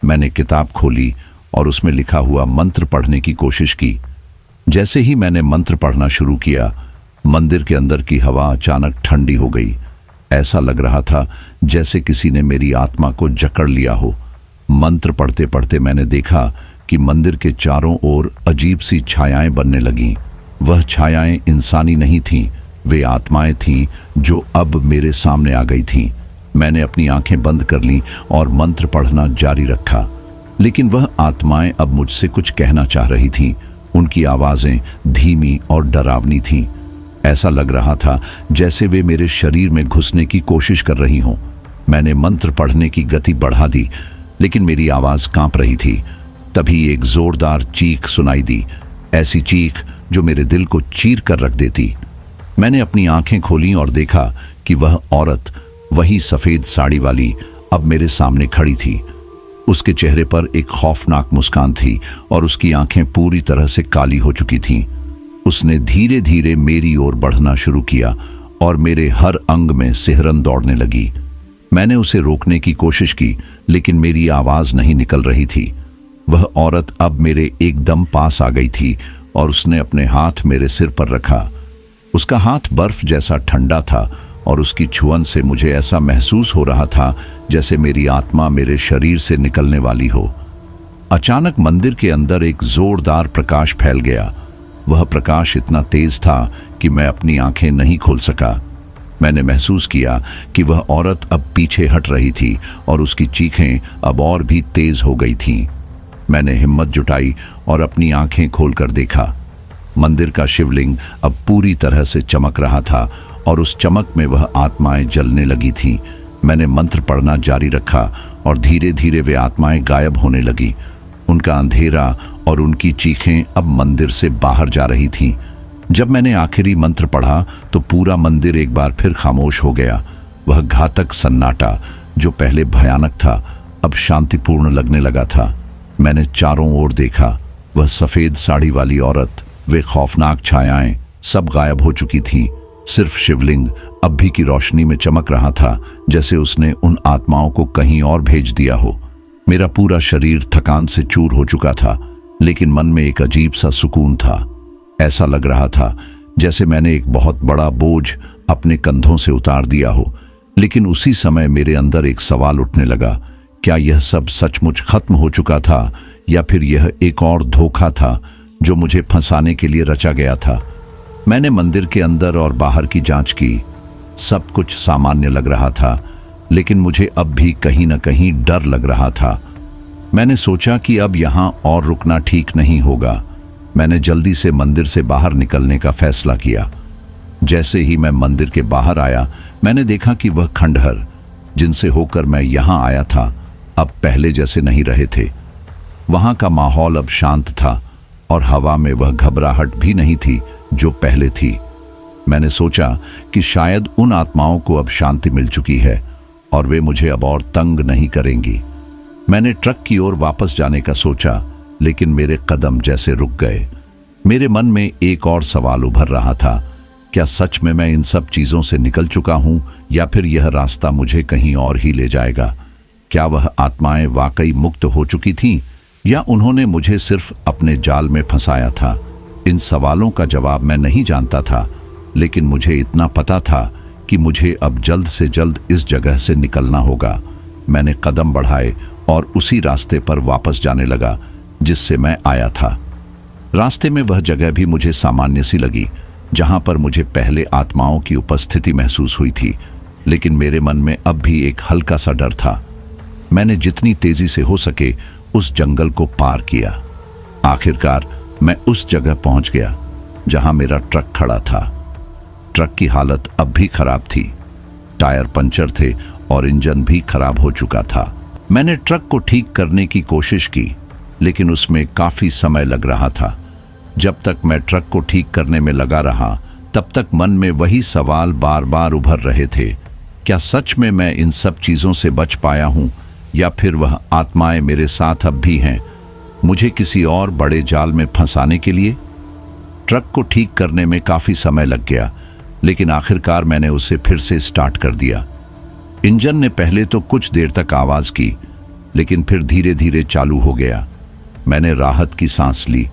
S1: मैंने किताब खोली और उसमें लिखा हुआ मंत्र पढ़ने की कोशिश की। जैसे ही मैंने मंत्र पढ़ना शुरू किया, मंदिर के अंदर की हवा अचानक ठंडी हो गई। ऐसा लग रहा था जैसे किसी ने मेरी आत्मा को जकड़ लिया हो। मंत्र पढ़ते पढ़ते मैंने देखा कि मंदिर के चारों ओर अजीब सी छायाएं बनने लगीं। वह छायाएं इंसानी नहीं थीं, वे आत्माएं थीं जो अब मेरे सामने आ गई थीं। मैंने अपनी आंखें बंद कर लीं और मंत्र पढ़ना जारी रखा, लेकिन वह आत्माएं अब मुझसे कुछ कहना चाह रही थीं। उनकी आवाजें धीमी और डरावनी थीं। ऐसा लग रहा था जैसे वे मेरे शरीर में घुसने की कोशिश कर रही हों। मैंने मंत्र पढ़ने की गति बढ़ा दी, लेकिन मेरी आवाज कांप रही थी। तभी एक जोरदार चीख सुनाई दी, ऐसी चीख जो मेरे दिल को चीर कर रख देती। मैंने अपनी आंखें खोलीं और देखा कि वह औरत, वही सफेद साड़ी वाली, अब मेरे सामने खड़ी थी। उसके चेहरे पर एक खौफनाक मुस्कान थी और उसकी आंखें पूरी तरह से काली हो चुकी थीं। उसने धीरे धीरे मेरी ओर बढ़ना शुरू किया और मेरे हर अंग में सिहरन दौड़ने लगी। मैंने उसे रोकने की कोशिश की, लेकिन मेरी आवाज नहीं निकल रही थी। वह औरत अब मेरे एकदम पास आ गई थी और उसने अपने हाथ मेरे सिर पर रखा। उसका हाथ बर्फ जैसा ठंडा था और उसकी छुअन से मुझे ऐसा महसूस हो रहा था जैसे मेरी आत्मा मेरे शरीर से निकलने वाली हो। अचानक मंदिर के अंदर एक जोरदार प्रकाश फैल गया। वह प्रकाश इतना तेज था कि मैं अपनी आंखें नहीं खोल सका। मैंने महसूस किया कि वह औरत अब पीछे हट रही थी और उसकी चीखें अब और भी तेज हो गई थीं। मैंने हिम्मत जुटाई और अपनी आंखें खोलकर देखा। मंदिर का शिवलिंग अब पूरी तरह से चमक रहा था और उस चमक में वह आत्माएं जलने लगी थीं। मैंने मंत्र पढ़ना जारी रखा और धीरे धीरे वे आत्माएं गायब होने लगी। उनका अंधेरा और उनकी चीखें अब मंदिर से बाहर जा रही थीं। जब मैंने आखिरी मंत्र पढ़ा तो पूरा मंदिर एक बार फिर खामोश हो गया। वह घातक सन्नाटा जो पहले भयानक था अब शांतिपूर्ण लगने लगा था। मैंने चारों ओर देखा। वह सफेद साड़ी वाली औरत, वे खौफनाक छायाएं सब गायब हो चुकी थीं। सिर्फ शिवलिंग अब भी की रोशनी में चमक रहा था, जैसे उसने उन आत्माओं को कहीं और भेज दिया हो। मेरा पूरा शरीर थकान से चूर हो चुका था, लेकिन मन में एक अजीब सा सुकून था। ऐसा लग रहा था जैसे मैंने एक बहुत बड़ा बोझ अपने कंधों से उतार दिया हो। लेकिन उसी समय मेरे अंदर एक सवाल उठने लगा, क्या यह सब सचमुच खत्म हो चुका था या फिर यह एक और धोखा था जो मुझे फंसाने के लिए रचा गया था? मैंने मंदिर के अंदर और बाहर की जांच की। सब कुछ सामान्य लग रहा था, लेकिन मुझे अब भी कहीं न कहीं डर लग रहा था। मैंने सोचा कि अब यहां और रुकना ठीक नहीं होगा। मैंने जल्दी से मंदिर से बाहर निकलने का फैसला किया। जैसे ही मैं मंदिर के बाहर आया, मैंने देखा कि वह खंडहर जिनसे होकर मैं यहां आया था अब पहले जैसे नहीं रहे थे। वहां का माहौल अब शांत था और हवा में वह घबराहट भी नहीं थी जो पहले थी। मैंने सोचा कि शायद उन आत्माओं को अब शांति मिल चुकी है और वे मुझे अब और तंग नहीं करेंगी। मैंने ट्रक की ओर वापस जाने का सोचा, लेकिन मेरे कदम जैसे रुक गए। मेरे मन में एक और सवाल उभर रहा था, क्या सच में मैं इन सब चीजों से निकल चुका हूं या फिर यह रास्ता मुझे कहीं और ही ले जाएगा? क्या वह आत्माएं वाकई मुक्त हो चुकी थीं या उन्होंने मुझे सिर्फ अपने जाल में फंसाया था? इन सवालों का जवाब मैं नहीं जानता था, लेकिन मुझे इतना पता था कि मुझे अब जल्द से जल्द इस जगह से निकलना होगा। मैंने कदम बढ़ाए और उसी रास्ते पर वापस जाने लगा जिससे मैं आया था। रास्ते में वह जगह भी मुझे सामान्य सी लगी जहां पर मुझे पहले आत्माओं की उपस्थिति महसूस हुई थी, लेकिन मेरे मन में अब भी एक हल्का सा डर था। मैंने जितनी तेजी से हो सके उस जंगल को पार किया। आखिरकार मैं उस जगह पहुंच गया जहां मेरा ट्रक खड़ा था। ट्रक की हालत अब भी खराब थी। टायर पंचर थे और इंजन भी खराब हो चुका था। मैंने ट्रक को ठीक करने की कोशिश की, लेकिन उसमें काफी समय लग रहा था। जब तक मैं ट्रक को ठीक करने में लगा रहा, तब तक मन में वही सवाल बार बार उभर रहे थे, क्या सच में मैं इन सब चीजों से बच पाया हूं या फिर वह आत्माएं मेरे साथ अब भी हैं, मुझे किसी और बड़े जाल में फंसाने के लिए? ट्रक को ठीक करने में काफी समय लग गया, लेकिन आखिरकार मैंने उसे फिर से स्टार्ट कर दिया। इंजन ने पहले तो कुछ देर तक आवाज की, लेकिन फिर धीरे धीरे चालू हो गया। मैंने राहत की सांस ली,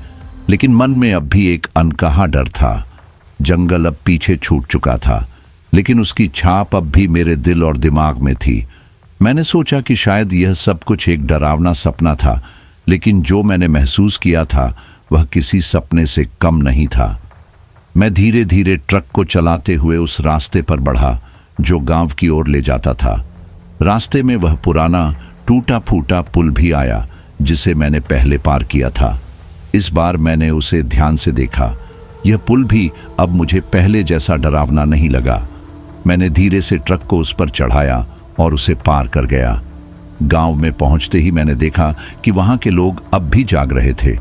S1: लेकिन मन में अब भी एक अनकहा डर था। जंगल अब पीछे छूट चुका था, लेकिन उसकी छाप अब भी मेरे दिल और दिमाग में थी। मैंने सोचा कि शायद यह सब कुछ एक डरावना सपना था, लेकिन जो मैंने महसूस किया था वह किसी सपने से कम नहीं था। मैं धीरे धीरे ट्रक को चलाते हुए उस रास्ते पर बढ़ा जो गांव की ओर ले जाता था। रास्ते में वह पुराना टूटा फूटा पुल भी आया जिसे मैंने पहले पार किया था। इस बार मैंने उसे ध्यान से देखा। यह पुल भी अब मुझे पहले जैसा डरावना नहीं लगा। मैंने धीरे से ट्रक को उस पर चढ़ाया और उसे पार कर गया। गांव में पहुंचते ही मैंने देखा कि वहां के लोग अब भी जाग रहे थे।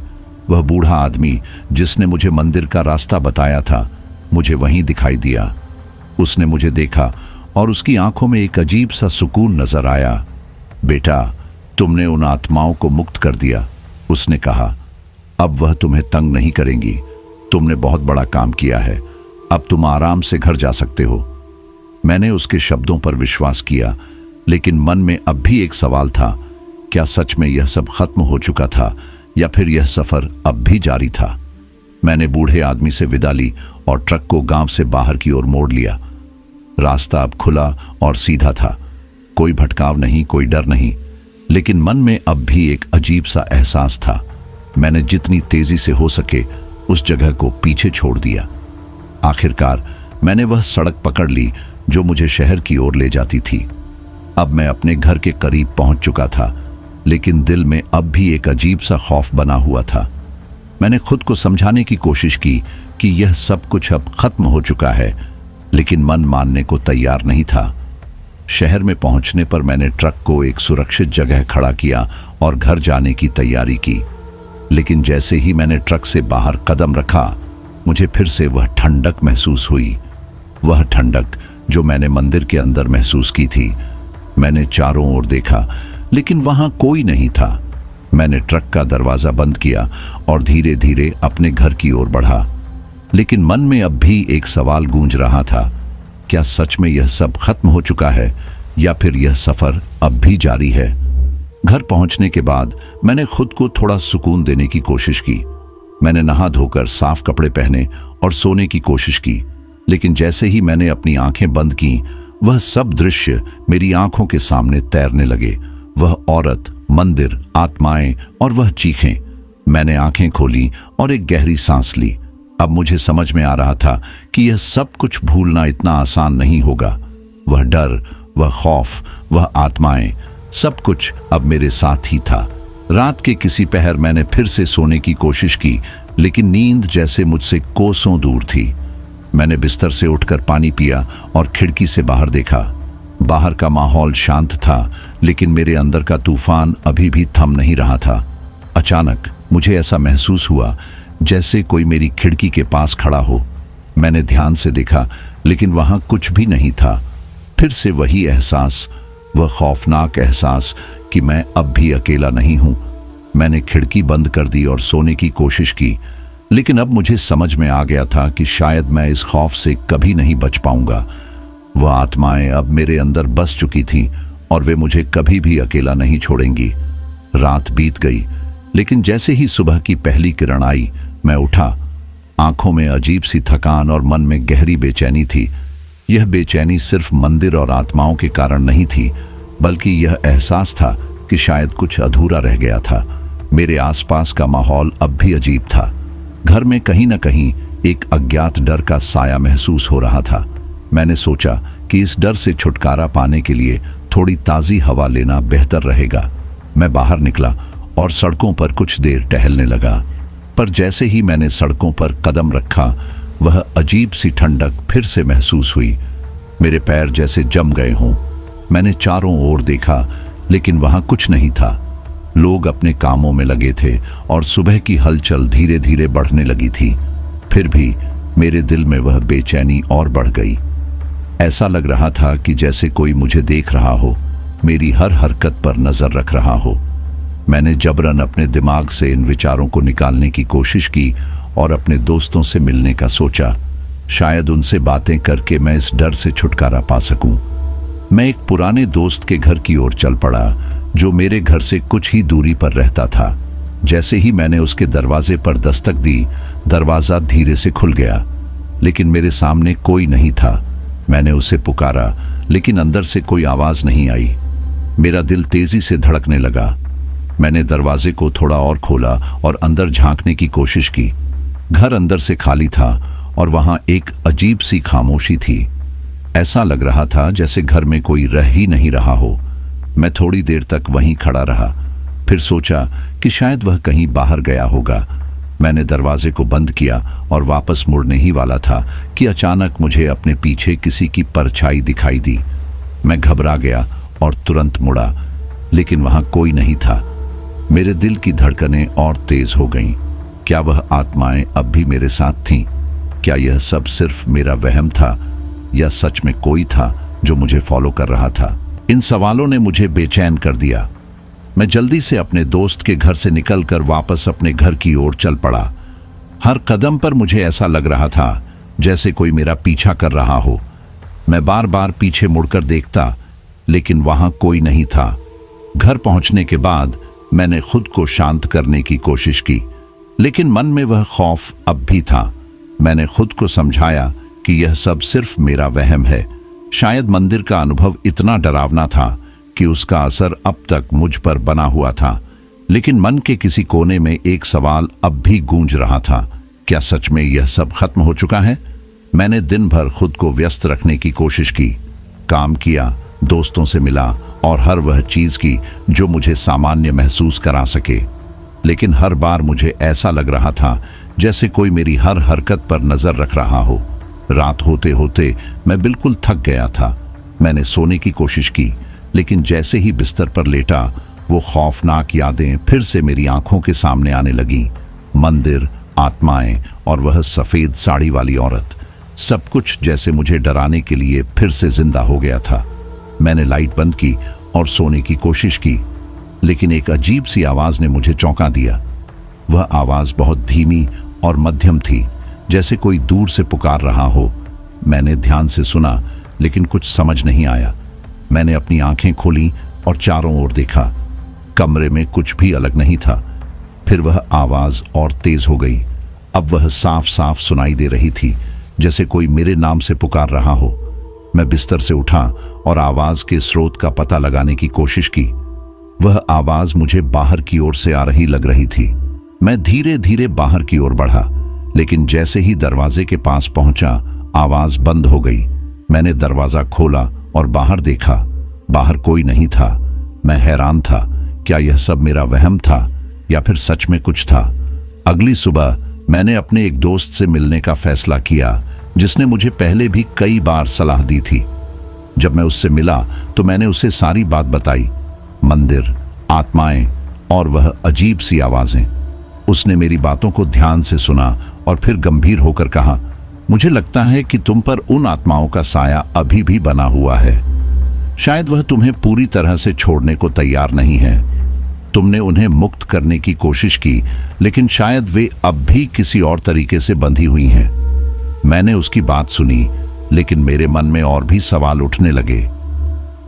S1: वह बूढ़ा आदमी जिसने मुझे मंदिर का रास्ता बताया था, मुझे वहीं दिखाई दिया। उसने मुझे देखा और उसकी आंखों में एक अजीब सा सुकून नजर आया। बेटा, तुमने उन आत्माओं को मुक्त कर दिया, उसने कहा। अब वह तुम्हें तंग नहीं करेंगी। तुमने बहुत बड़ा काम किया है। अब तुम आराम से घर जा सकते हो। मैंने उसके शब्दों पर विश्वास किया, लेकिन मन में अब भी एक सवाल था। क्या सच में यह सब खत्म हो चुका था या फिर यह सफर अब भी जारी था? मैंने बूढ़े आदमी से विदा ली और ट्रक को गांव से बाहर की ओर मोड़ लिया। रास्ता अब खुला और सीधा था। कोई भटकाव नहीं, कोई डर नहीं, लेकिन मन में अब भी एक अजीब सा एहसास था। मैंने जितनी तेजी से हो सके उस जगह को पीछे छोड़ दिया। आखिरकार मैंने वह सड़क पकड़ ली जो मुझे शहर की ओर ले जाती थी। अब मैं अपने घर के करीब पहुंच चुका था, लेकिन दिल में अब भी एक अजीब सा खौफ बना हुआ था। मैंने खुद को समझाने की कोशिश की कि यह सब कुछ अब खत्म हो चुका है, लेकिन मन मानने को तैयार नहीं था। शहर में पहुंचने पर मैंने ट्रक को एक सुरक्षित जगह खड़ा किया और घर जाने की तैयारी की। लेकिन जैसे ही मैंने ट्रक से बाहर कदम रखा, मुझे फिर से वह ठंडक महसूस हुई। वह ठंडक जो मैंने मंदिर के अंदर महसूस की थी। मैंने चारों ओर देखा, लेकिन वहां कोई नहीं था। मैंने ट्रक का दरवाजा बंद किया और धीरे धीरे अपने घर की ओर बढ़ा। लेकिन मन में अब भी एक सवाल गूंज रहा था। क्या सच में यह सब खत्म हो चुका है या फिर यह सफर अब भी जारी है? घर पहुंचने के बाद मैंने खुद को थोड़ा सुकून देने की कोशिश की। मैंने नहा धोकर साफ कपड़े पहने और सोने की कोशिश की, लेकिन जैसे ही मैंने अपनी आंखें बंद की, वह सब दृश्य मेरी आंखों के सामने तैरने लगे। वह औरत, मंदिर, आत्माएं और वह चीखें। मैंने आंखें खोली और एक गहरी सांस ली। अब मुझे समझ में आ रहा था कि यह सब कुछ भूलना इतना आसान नहीं होगा। वह डर, वह खौफ, वह आत्माएं, सब कुछ अब मेरे साथ ही था। रात के किसी पहर मैंने फिर से सोने की कोशिश की, लेकिन नींद जैसे मुझसे कोसों दूर थी। मैंने बिस्तर से उठकर पानी पिया और खिड़की से बाहर देखा। बाहर का माहौल शांत था, लेकिन मेरे अंदर का तूफान अभी भी थम नहीं रहा था। अचानक मुझे ऐसा महसूस हुआ जैसे कोई मेरी खिड़की के पास खड़ा हो। मैंने ध्यान से देखा, लेकिन वहां कुछ भी नहीं था। फिर से वही एहसास, वह खौफनाक एहसास कि मैं अब भी अकेला नहीं हूं। मैंने खिड़की बंद कर दी और सोने की कोशिश की, लेकिन अब मुझे समझ में आ गया था कि शायद मैं इस खौफ से कभी नहीं बच पाऊंगा। वह आत्माएं अब मेरे अंदर बस चुकी थीं और वे मुझे कभी भी अकेला नहीं छोड़ेंगी। रात बीत गई, लेकिन जैसे ही सुबह की पहली किरण आई, मैं उठा। आंखों में अजीब सी थकान और मन में गहरी बेचैनी थी। यह बेचैनी सिर्फ मंदिर और आत्माओं के कारण नहीं थी, बल्कि यह एहसास था कि शायद कुछ अधूरा रह गया था। मेरे आसपास का माहौल अब भी अजीब था। घर में कहीं न कहीं एक अज्ञात डर का साया महसूस हो रहा था। मैंने सोचा कि इस डर से छुटकारा पाने के लिए थोड़ी ताज़ी हवा लेना बेहतर रहेगा। मैं बाहर निकला और सड़कों पर कुछ देर टहलने लगा, पर जैसे ही मैंने सड़कों पर कदम रखा, वह अजीब सी ठंडक फिर से महसूस हुई। मेरे पैर जैसे जम गए हों। मैंने चारों ओर देखा, लेकिन वहां कुछ नहीं था। लोग अपने कामों में लगे थे और सुबह की हलचल धीरे धीरे बढ़ने लगी थी। फिर भी मेरे दिल में वह बेचैनी और बढ़ गई। ऐसा लग रहा था कि जैसे कोई मुझे देख रहा हो, मेरी हर हरकत पर नजर रख रहा हो। मैंने जबरन अपने दिमाग से इन विचारों को निकालने की कोशिश की और अपने दोस्तों से मिलने का सोचा। शायद उनसे बातें करके मैं इस डर से छुटकारा पा सकूं। मैं एक पुराने दोस्त के घर की ओर चल पड़ा, जो मेरे घर से कुछ ही दूरी पर रहता था। जैसे ही मैंने उसके दरवाजे पर दस्तक दी, दरवाजा धीरे से खुल गया, लेकिन मेरे सामने कोई नहीं था। मैंने उसे पुकारा, लेकिन अंदर से कोई आवाज नहीं आई। मेरा दिल तेजी से धड़कने लगा। मैंने दरवाजे को थोड़ा और खोला और अंदर झांकने की कोशिश की। घर अंदर से खाली था और वहां एक अजीब सी खामोशी थी। ऐसा लग रहा था जैसे घर में कोई रह ही नहीं रहा हो। मैं थोड़ी देर तक वहीं खड़ा रहा, फिर सोचा कि शायद वह कहीं बाहर गया होगा। मैंने दरवाजे को बंद किया और वापस मुड़ने ही वाला था कि अचानक मुझे अपने पीछे किसी की परछाई दिखाई दी। मैं घबरा गया और तुरंत मुड़ा, लेकिन वहां कोई नहीं था। मेरे दिल की धड़कनें और तेज हो गईं। क्या वह आत्माएं अब भी मेरे साथ थीं? क्या यह सब सिर्फ मेरा वहम था या सच में कोई था जो मुझे फॉलो कर रहा था? इन सवालों ने मुझे बेचैन कर दिया। मैं जल्दी से अपने दोस्त के घर से निकलकर वापस अपने घर की ओर चल पड़ा। हर कदम पर मुझे ऐसा लग रहा था जैसे कोई मेरा पीछा कर रहा हो। मैं बार बार पीछे मुड़कर देखता, लेकिन वहां कोई नहीं था। घर पहुंचने के बाद मैंने खुद को शांत करने की कोशिश की, लेकिन मन में वह खौफ अब भी था। मैंने खुद को समझाया कि यह सब सिर्फ मेरा वहम है। शायद मंदिर का अनुभव इतना डरावना था कि उसका असर अब तक मुझ पर बना हुआ था, लेकिन मन के किसी कोने में एक सवाल अब भी गूंज रहा था, क्या सच में यह सब खत्म हो चुका है? मैंने दिन भर खुद को व्यस्त रखने की कोशिश की, काम किया, दोस्तों से मिला और हर वह चीज की जो मुझे सामान्य महसूस करा सके, लेकिन हर बार मुझे ऐसा लग रहा था जैसे कोई मेरी हर हरकत पर नजर रख रहा हो। रात होते होते मैं बिल्कुल थक गया था। मैंने सोने की कोशिश की, लेकिन जैसे ही बिस्तर पर लेटा, वो खौफनाक यादें फिर से मेरी आंखों के सामने आने लगीं। मंदिर, आत्माएं और वह सफेद साड़ी वाली औरत, सब कुछ जैसे मुझे डराने के लिए फिर से जिंदा हो गया था। मैंने लाइट बंद की और सोने की कोशिश की, लेकिन एक अजीब सी आवाज ने मुझे चौंका दिया। वह आवाज बहुत धीमी और मध्यम थी, जैसे कोई दूर से पुकार रहा हो। मैंने ध्यान से सुना, लेकिन कुछ समझ नहीं आया। मैंने अपनी आंखें खोली और चारों ओर देखा। कमरे में कुछ भी अलग नहीं था। फिर वह आवाज और तेज हो गई। अब वह साफ साफ सुनाई दे रही थी, जैसे कोई मेरे नाम से पुकार रहा हो। मैं बिस्तर से उठा और आवाज के स्रोत का पता लगाने की कोशिश की। वह आवाज मुझे बाहर की ओर से आ रही लग रही थी। मैं धीरे धीरे बाहर की ओर बढ़ा, लेकिन जैसे ही दरवाजे के पास पहुंचा, आवाज बंद हो गई। मैंने दरवाजा खोला और बाहर देखा। बाहर कोई नहीं था। मैं हैरान था, क्या यह सब मेरा वहम था या फिर सच में कुछ था? अगली सुबह मैंने अपने एक दोस्त से मिलने का फैसला किया, जिसने मुझे पहले भी कई बार सलाह दी थी। जब मैं उससे मिला तो मैंने उसे सारी बात बताई, मंदिर, आत्माएं और वह अजीब सी आवाजें। उसने मेरी बातों को ध्यान से सुना और फिर गंभीर होकर कहा, मुझे लगता है कि तुम पर उन आत्माओं का साया अभी भी बना हुआ है। शायद वह तुम्हें पूरी तरह से छोड़ने को तैयार नहीं है। तुमने उन्हें मुक्त करने की कोशिश की, लेकिन शायद वे अब भी किसी और तरीके से बंधी हुई हैं। मैंने उसकी बात सुनी, लेकिन मेरे मन में और भी सवाल उठने लगे।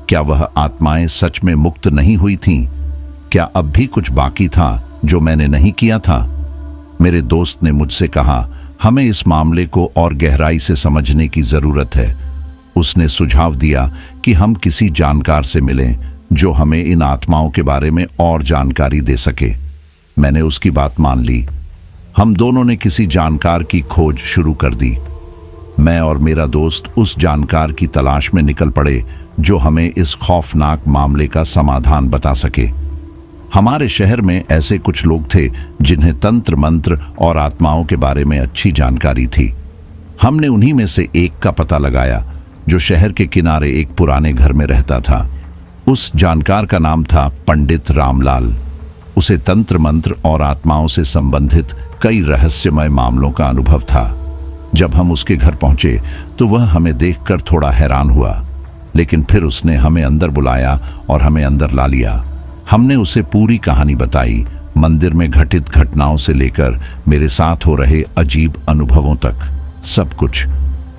S1: क्या वह आत्माएं सच में मुक्त नहीं हुई थीं? क्या अब भी कुछ बाकी था जो मैंने नहीं किया था? मेरे दोस्त ने मुझसे कहा, हमें इस मामले को और गहराई से समझने की जरूरत है। उसने सुझाव दिया कि हम किसी जानकार से मिलें जो हमें इन आत्माओं के बारे में और जानकारी दे सके। मैंने उसकी बात मान ली। हम दोनों ने किसी जानकार की खोज शुरू कर दी। मैं और मेरा दोस्त उस जानकार की तलाश में निकल पड़े जो हमें इस खौफनाक मामले का समाधान बता सके। हमारे शहर में ऐसे कुछ लोग थे जिन्हें तंत्र मंत्र और आत्माओं के बारे में अच्छी जानकारी थी। हमने उन्हीं में से एक का पता लगाया जो शहर के किनारे एक पुराने घर में रहता था। उस जानकार का नाम था पंडित रामलाल। उसे तंत्र मंत्र और आत्माओं से संबंधित कई रहस्यमय मामलों का अनुभव था। जब हम उसके घर पहुंचे तो वह हमें देखकर थोड़ा हैरान हुआ, लेकिन फिर उसने हमें अंदर बुलाया और हमें अंदर ला लिया। हमने उसे पूरी कहानी बताई, मंदिर में घटित घटनाओं से लेकर मेरे साथ हो रहे अजीब अनुभवों तक, सब कुछ।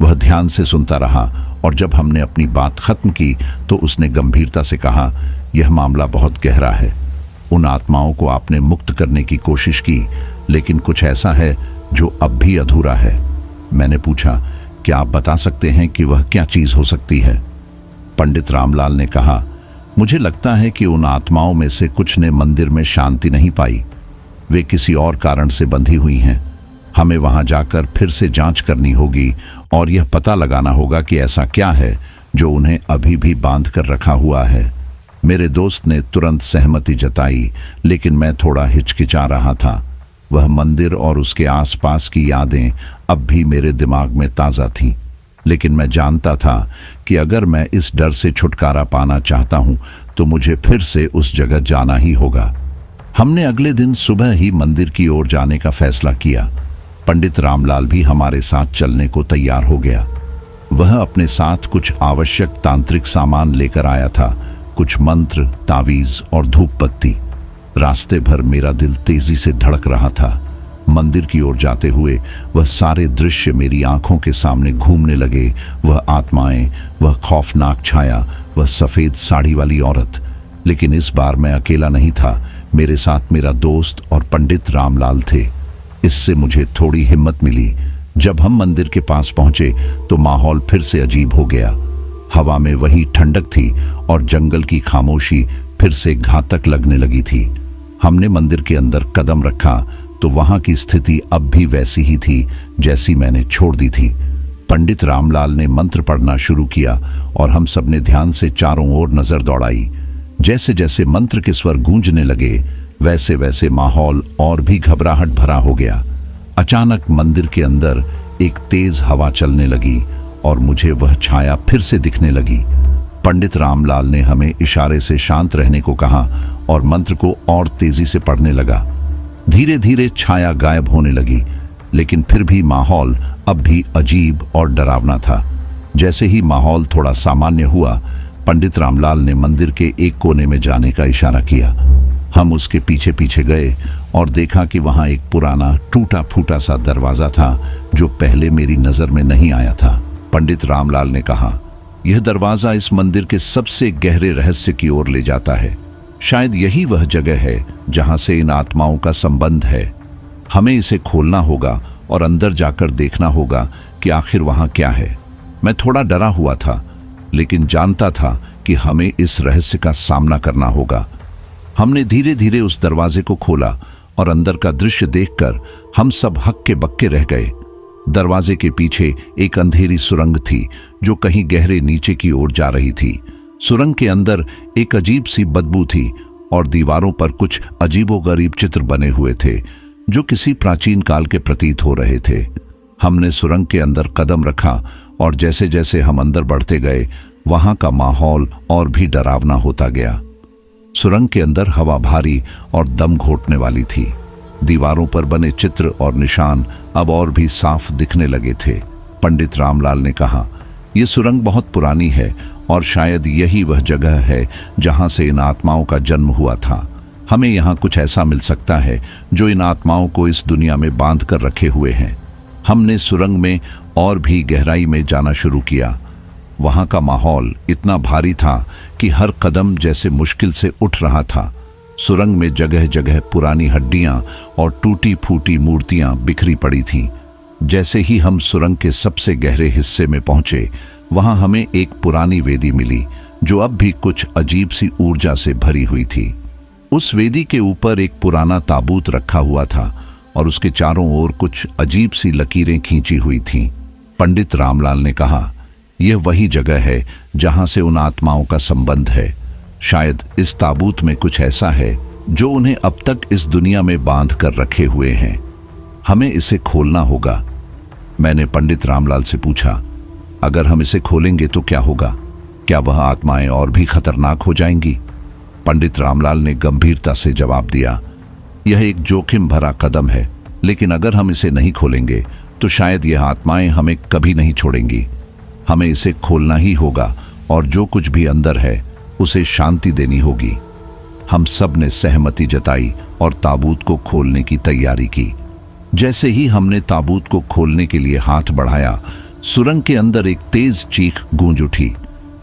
S1: वह ध्यान से सुनता रहा और जब हमने अपनी बात खत्म की तो उसने गंभीरता से कहा, यह मामला बहुत गहरा है। उन आत्माओं को आपने मुक्त करने की कोशिश की, लेकिन कुछ ऐसा है जो अब भी अधूरा है। मैंने पूछा, क्या आप बता सकते हैं कि वह क्या चीज हो सकती है? पंडित रामलाल ने कहा, मुझे लगता है कि उन आत्माओं में से कुछ ने मंदिर में शांति नहीं पाई। वे किसी और कारण से बंधी हुई हैं। हमें वहां जाकर फिर से जांच करनी होगी और यह पता लगाना होगा कि ऐसा क्या है जो उन्हें अभी भी बांध कर रखा हुआ है। मेरे दोस्त ने तुरंत सहमति जताई, लेकिन मैं थोड़ा हिचकिचा रहा था। वह मंदिर और उसके आसपास की यादें अब भी मेरे दिमाग में ताज़ा थीं, लेकिन मैं जानता था कि अगर मैं इस डर से छुटकारा पाना चाहता हूं तो मुझे फिर से उस जगह जाना ही होगा। हमने अगले दिन सुबह ही मंदिर की ओर जाने का फैसला किया। पंडित रामलाल भी हमारे साथ चलने को तैयार हो गया। वह अपने साथ कुछ आवश्यक तांत्रिक सामान लेकर आया था, कुछ मंत्र, तावीज और धूप बत्ती। रास्ते भर मेरा दिल तेजी से धड़क रहा था। मंदिर की ओर जाते हुए वह सारे दृश्य मेरी आंखों के सामने घूमने लगे। वह आत्माएं, वह खौफनाक छाया, वह सफेद साड़ी वाली औरत। लेकिन इस बार मैं अकेला नहीं था। मेरे साथ मेरा दोस्त और पंडित रामलाल थे। इससे मुझे थोड़ी हिम्मत मिली। जब हम मंदिर के पास पहुंचे तो माहौल फिर से अजीब हो गया। हवा में वही ठंडक थी और जंगल की खामोशी फिर से घातक लगने लगी थी। हमने मंदिर के अंदर कदम रखा तो वहां की स्थिति अब भी वैसी ही थी जैसी मैंने छोड़ दी थी। पंडित रामलाल ने मंत्र पढ़ना शुरू किया और हम सब ने ध्यान से चारों ओर नजर दौड़ाई। जैसे जैसे मंत्र के स्वर गूंजने लगे, वैसे वैसे माहौल और भी घबराहट भरा हो गया। अचानक मंदिर के अंदर एक तेज हवा चलने लगी और मुझे वह छाया फिर से दिखने लगी। पंडित रामलाल ने हमें इशारे से शांत रहने को कहा और मंत्र को और तेजी से पढ़ने लगा। धीरे धीरे छाया गायब होने लगी, लेकिन फिर भी माहौल अब भी अजीब और डरावना था। जैसे ही माहौल थोड़ा सामान्य हुआ, पंडित रामलाल ने मंदिर के एक कोने में जाने का इशारा किया। हम उसके पीछे पीछे गए और देखा कि वहां एक पुराना टूटा फूटा सा दरवाजा था जो पहले मेरी नजर में नहीं आया था। पंडित रामलाल ने कहा, यह दरवाजा इस मंदिर के सबसे गहरे रहस्य की ओर ले जाता है। शायद यही वह जगह है जहां से इन आत्माओं का संबंध है। हमें इसे खोलना होगा और अंदर जाकर देखना होगा कि आखिर वहां क्या है। मैं थोड़ा डरा हुआ था, लेकिन जानता था कि हमें इस रहस्य का सामना करना होगा। हमने धीरे धीरे उस दरवाजे को खोला और अंदर का दृश्य देखकर हम सब हक्के बक्के रह गए। दरवाजे के पीछे एक अंधेरी सुरंग थी जो कहीं गहरे नीचे की ओर जा रही थी। सुरंग के अंदर एक अजीब सी बदबू थी और दीवारों पर कुछ अजीबोगरीब चित्र बने हुए थे जो किसी प्राचीन काल के प्रतीत हो रहे थे। हमने सुरंग के अंदर कदम रखा और जैसे जैसे हम अंदर बढ़ते गए, वहां का माहौल और भी डरावना होता गया। सुरंग के अंदर हवा भारी और दम घोटने वाली थी। दीवारों पर बने चित्र और निशान अब और भी साफ दिखने लगे थे। पंडित रामलाल ने कहा, यह सुरंग बहुत पुरानी है और शायद यही वह जगह है जहां से इन आत्माओं का जन्म हुआ था। हमें यहाँ कुछ ऐसा मिल सकता है जो इन आत्माओं को इस दुनिया में बांध कर रखे हुए हैं। हमने सुरंग में और भी गहराई में जाना शुरू किया। वहां का माहौल इतना भारी था कि हर कदम जैसे मुश्किल से उठ रहा था। सुरंग में जगह जगह पुरानी हड्डियां और टूटी फूटी मूर्तियां बिखरी पड़ी थीं। जैसे ही हम सुरंग के सबसे गहरे हिस्से में पहुंचे, वहां हमें एक पुरानी वेदी मिली जो अब भी कुछ अजीब सी ऊर्जा से भरी हुई थी। उस वेदी के ऊपर एक पुराना ताबूत रखा हुआ था और उसके चारों ओर कुछ अजीब सी लकीरें खींची हुई थीं। पंडित रामलाल ने कहा, यह वही जगह है जहां से उन आत्माओं का संबंध है। शायद इस ताबूत में कुछ ऐसा है जो उन्हें अब तक इस दुनिया में बांध कर रखे हुए हैं। हमें इसे खोलना होगा। मैंने पंडित रामलाल से पूछा, अगर हम इसे खोलेंगे तो क्या होगा? क्या वह आत्माएं और भी खतरनाक हो जाएंगी? पंडित रामलाल ने गंभीरता से जवाब दिया, यह एक जोखिम भरा कदम है, लेकिन अगर हम इसे नहीं खोलेंगे तो शायद यह आत्माएं हमें कभी नहीं छोड़ेंगी। हमें इसे खोलना ही होगा और जो कुछ भी अंदर है उसे शांति देनी होगी। हम सब ने सहमति जताई और ताबूत को खोलने की तैयारी की। जैसे ही हमने ताबूत को खोलने के लिए हाथ बढ़ाया, सुरंग के अंदर एक तेज चीख गूंज उठी।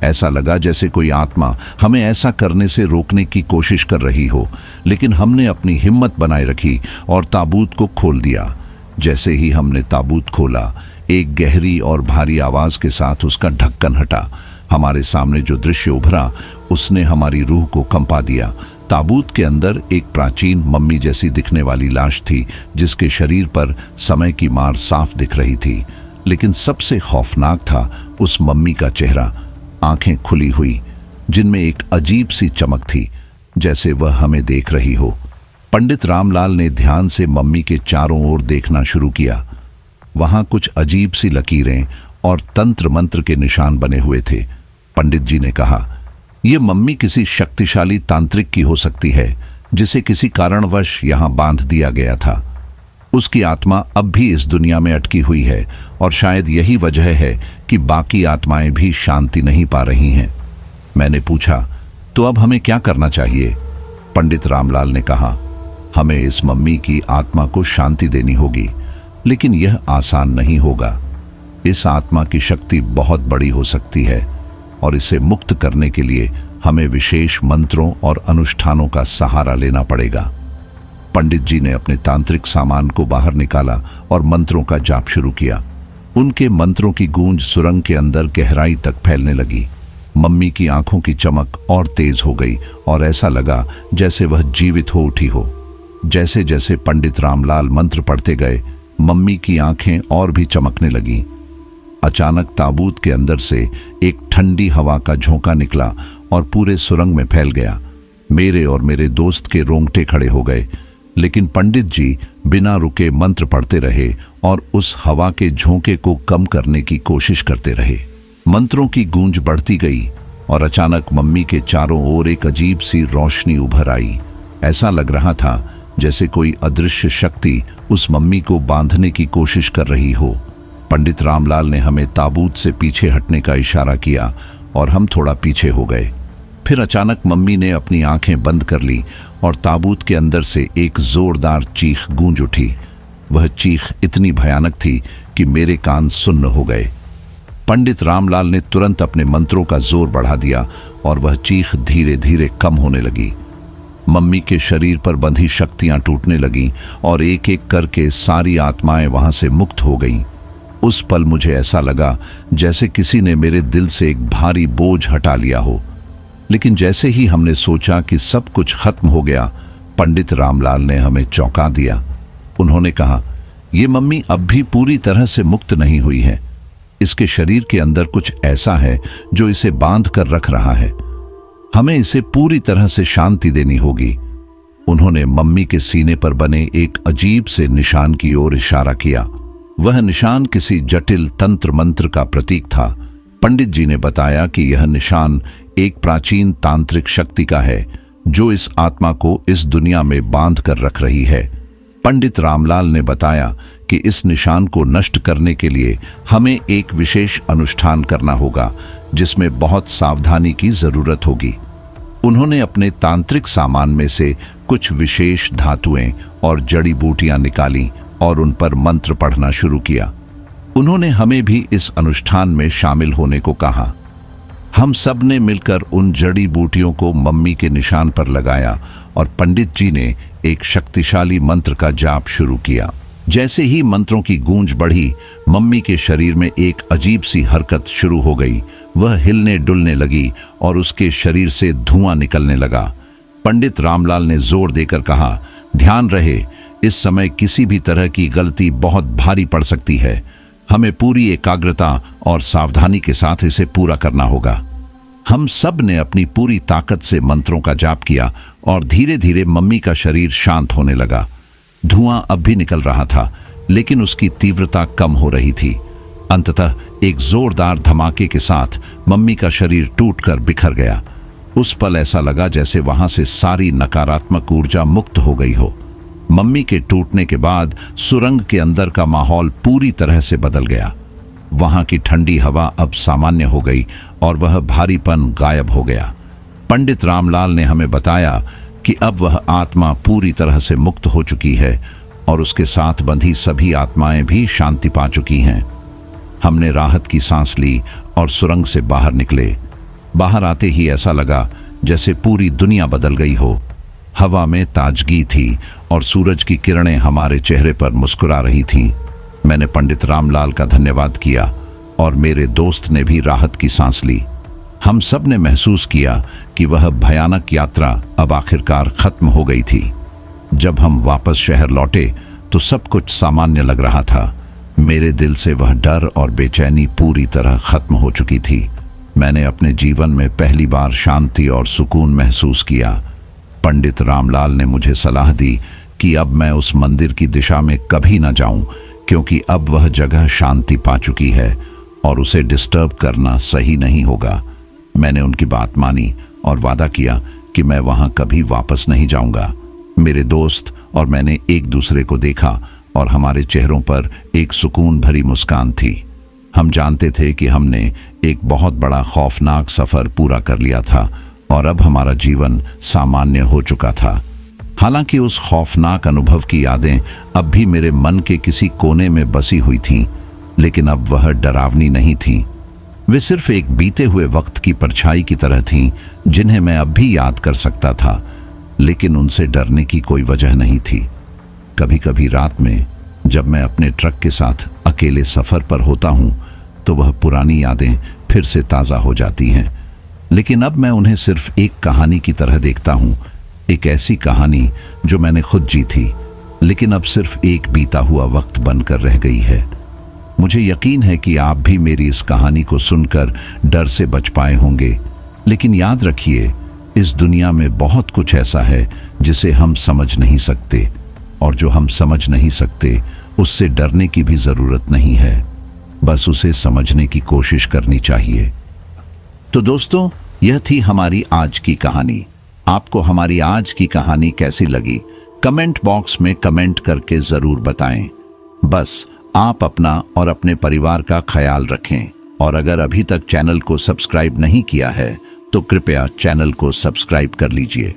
S1: ऐसा लगा जैसे कोई आत्मा हमें ऐसा करने से रोकने की कोशिश कर रही हो, लेकिन हमने अपनी हिम्मत बनाए रखी और ताबूत को खोल दिया। जैसे ही हमने ताबूत खोला, एक गहरी और भारी आवाज के साथ उसका ढक्कन हटा। हमारे सामने जो दृश्य उभरा उसने हमारी रूह को कंपा दिया। ताबूत के अंदर एक प्राचीन मम्मी जैसी दिखने वाली लाश थी, जिसके शरीर पर समय की मार साफ दिख रही थी। लेकिन सबसे खौफनाक था उस मम्मी का चेहरा, आंखें खुली हुई जिनमें एक अजीब सी चमक थी, जैसे वह हमें देख रही हो। पंडित रामलाल ने ध्यान से मम्मी के चारों ओर देखना शुरू किया। वहां कुछ अजीब सी लकीरें और तंत्र मंत्र के निशान बने हुए थे। पंडित जी ने कहा, यह मम्मी किसी शक्तिशाली तांत्रिक की हो सकती है, जिसे किसी कारणवश यहां बांध दिया गया था। उसकी आत्मा अब भी इस दुनिया में अटकी हुई है और शायद यही वजह है कि बाकी आत्माएं भी शांति नहीं पा रही हैं। मैंने पूछा, तो अब हमें क्या करना चाहिए? पंडित रामलाल ने कहा, हमें इस मम्मी की आत्मा को शांति देनी होगी, लेकिन यह आसान नहीं होगा। इस आत्मा की शक्ति बहुत बड़ी हो सकती है और इसे मुक्त करने के लिए हमें विशेष मंत्रों और अनुष्ठानों का सहारा लेना पड़ेगा। पंडित जी ने अपने तांत्रिक सामान को बाहर निकाला और मंत्रों का जाप शुरू किया। उनके मंत्रों की गूंज सुरंग के अंदर गहराई तक फैलने लगी। मम्मी की आंखों की चमक और तेज हो गई और ऐसा लगा जैसे वह जीवित हो उठी हो। जैसे जैसे पंडित रामलाल मंत्र पढ़ते गए, मम्मी की आंखें और भी चमकने लगीं। अचानक ताबूत के अंदर से एक ठंडी हवा का झोंका निकला और पूरे सुरंग में फैल गया। मेरे और मेरे दोस्त के रोंगटे खड़े हो गए, लेकिन पंडित जी बिना रुके मंत्र पढ़ते रहे और उस हवा के झोंके को कम करने की कोशिश करते रहे। मंत्रों की गूंज बढ़ती गई और अचानक मम्मी के चारों ओर एक अजीब सी रोशनी उभर आई। ऐसा लग रहा था जैसे कोई अदृश्य शक्ति उस मम्मी को बांधने की कोशिश कर रही हो। पंडित रामलाल ने हमें ताबूत से पीछे हटने का इशारा किया और हम थोड़ा पीछे हो गए। फिर अचानक मम्मी ने अपनी आंखें बंद कर ली और ताबूत के अंदर से एक जोरदार चीख गूंज उठी। वह चीख इतनी भयानक थी कि मेरे कान सुन्न हो गए। पंडित रामलाल ने तुरंत अपने मंत्रों का जोर बढ़ा दिया और वह चीख धीरे धीरे कम होने लगी। मम्मी के शरीर पर बंधी शक्तियां टूटने लगीं और एक एक करके सारी आत्माएं वहां से मुक्त हो गईं। उस पल मुझे ऐसा लगा जैसे किसी ने मेरे दिल से एक भारी बोझ हटा लिया हो। लेकिन जैसे ही हमने सोचा कि सब कुछ खत्म हो गया, पंडित रामलाल ने हमें चौंका दिया। उन्होंने कहा, ये मम्मी अब भी पूरी तरह से मुक्त नहीं हुई है। इसके शरीर के अंदर कुछ ऐसा है जो इसे बांध कर रख रहा है। हमें इसे पूरी तरह से शांति देनी होगी। उन्होंने मम्मी के सीने पर बने एक अजीब से निशान की ओर इशारा किया। वह निशान किसी जटिल तंत्र मंत्र का प्रतीक था। पंडित जी ने बताया कि यह निशान एक प्राचीन तांत्रिक शक्ति का है जो इस आत्मा को इस दुनिया में बांध कर रख रही है। पंडित रामलाल ने बताया कि इस निशान को नष्ट करने के लिए हमें एक विशेष अनुष्ठान करना होगा, जिसमें बहुत सावधानी की जरूरत होगी। उन्होंने अपने तांत्रिक सामान में से कुछ विशेष धातुएं और जड़ी बूटियां निकाली और उन पर मंत्र पढ़ना शुरू किया। उन्होंने हमें भी इस अनुष्ठान में शामिल होने को कहा। हम सब ने मिलकर उन जड़ी बूटियों को मम्मी के निशान पर लगाया और पंडित जी ने एक शक्तिशाली मंत्र का जाप शुरू किया। जैसे ही मंत्रों की गूंज बढ़ी, मम्मी के शरीर में एक अजीब सी हरकत शुरू हो गई। वह हिलने डुलने लगी और उसके शरीर से धुआं निकलने लगा। पंडित रामलाल ने जोर देकर कहा, ध्यान रहे, इस समय किसी भी तरह की गलती बहुत भारी पड़ सकती है। हमें पूरी एकाग्रता और सावधानी के साथ इसे पूरा करना होगा। हम सब ने अपनी पूरी ताकत से मंत्रों का जाप किया और धीरे धीरे मम्मी का शरीर शांत होने लगा। धुआं अब भी निकल रहा था, लेकिन उसकी तीव्रता कम हो रही थी। अंततः एक जोरदार धमाके के साथ मम्मी का शरीर टूटकर बिखर गया। उस पल ऐसा लगा जैसे वहां से सारी नकारात्मक ऊर्जा मुक्त हो गई हो। मम्मी के टूटने के बाद सुरंग के अंदर का माहौल पूरी तरह से बदल गया। वहां की ठंडी हवा अब सामान्य हो गई और वह भारीपन गायब हो गया। पंडित रामलाल ने हमें बताया कि अब वह आत्मा पूरी तरह से मुक्त हो चुकी है और उसके साथ बंधी सभी आत्माएं भी शांति पा चुकी हैं। हमने राहत की सांस ली और सुरंग से बाहर निकले। बाहर आते ही ऐसा लगा जैसे पूरी दुनिया बदल गई हो। हवा में ताजगी थी और सूरज की किरणें हमारे चेहरे पर मुस्कुरा रही थीं। मैंने पंडित रामलाल का धन्यवाद किया और मेरे दोस्त ने भी राहत की सांस ली। हम सब ने महसूस किया कि वह भयानक यात्रा अब आखिरकार खत्म हो गई थी। जब हम वापस शहर लौटे तो सब कुछ सामान्य लग रहा था। मेरे दिल से वह डर और बेचैनी पूरी तरह खत्म हो चुकी थी। मैंने अपने जीवन में पहली बार शांति और सुकून महसूस किया। पंडित रामलाल ने मुझे सलाह दी कि अब मैं उस मंदिर की दिशा में कभी न जाऊं, क्योंकि अब वह जगह शांति पा चुकी है और उसे डिस्टर्ब करना सही नहीं होगा। मैंने उनकी बात मानी और वादा किया कि मैं वहां कभी वापस नहीं जाऊंगा। मेरे दोस्त और मैंने एक दूसरे को देखा और हमारे चेहरों पर एक सुकून भरी मुस्कान थी। हम जानते थे कि हमने एक बहुत बड़ा खौफनाक सफर पूरा कर लिया था और अब हमारा जीवन सामान्य हो चुका था। हालांकि उस खौफनाक अनुभव की यादें अब भी मेरे मन के किसी कोने में बसी हुई थीं, लेकिन अब वह डरावनी नहीं थीं। वे सिर्फ एक बीते हुए वक्त की परछाई की तरह थीं, जिन्हें मैं अब भी याद कर सकता था, लेकिन उनसे डरने की कोई वजह नहीं थी। कभी कभी रात में जब मैं अपने ट्रक के साथ अकेले सफर पर होता हूं, तो वह पुरानी यादें फिर से ताज़ा हो जाती हैं। लेकिन अब मैं उन्हें सिर्फ एक कहानी की तरह देखता हूं, एक ऐसी कहानी जो मैंने खुद जी थी, लेकिन अब सिर्फ एक बीता हुआ वक्त बनकर रह गई है। मुझे यकीन है कि आप भी मेरी इस कहानी को सुनकर डर से बच पाए होंगे, लेकिन याद रखिए, इस दुनिया में बहुत कुछ ऐसा है जिसे हम समझ नहीं सकते, और जो हम समझ नहीं सकते उससे डरने की भी जरूरत नहीं है, बस उसे समझने की कोशिश करनी चाहिए। तो दोस्तों, यह थी हमारी आज की कहानी। आपको हमारी आज की कहानी कैसी लगी, कमेंट बॉक्स में कमेंट करके जरूर बताएं। बस आप अपना और अपने परिवार का ख्याल रखें, और अगर अभी तक चैनल को सब्सक्राइब नहीं किया है तो कृपया चैनल को सब्सक्राइब कर लीजिए।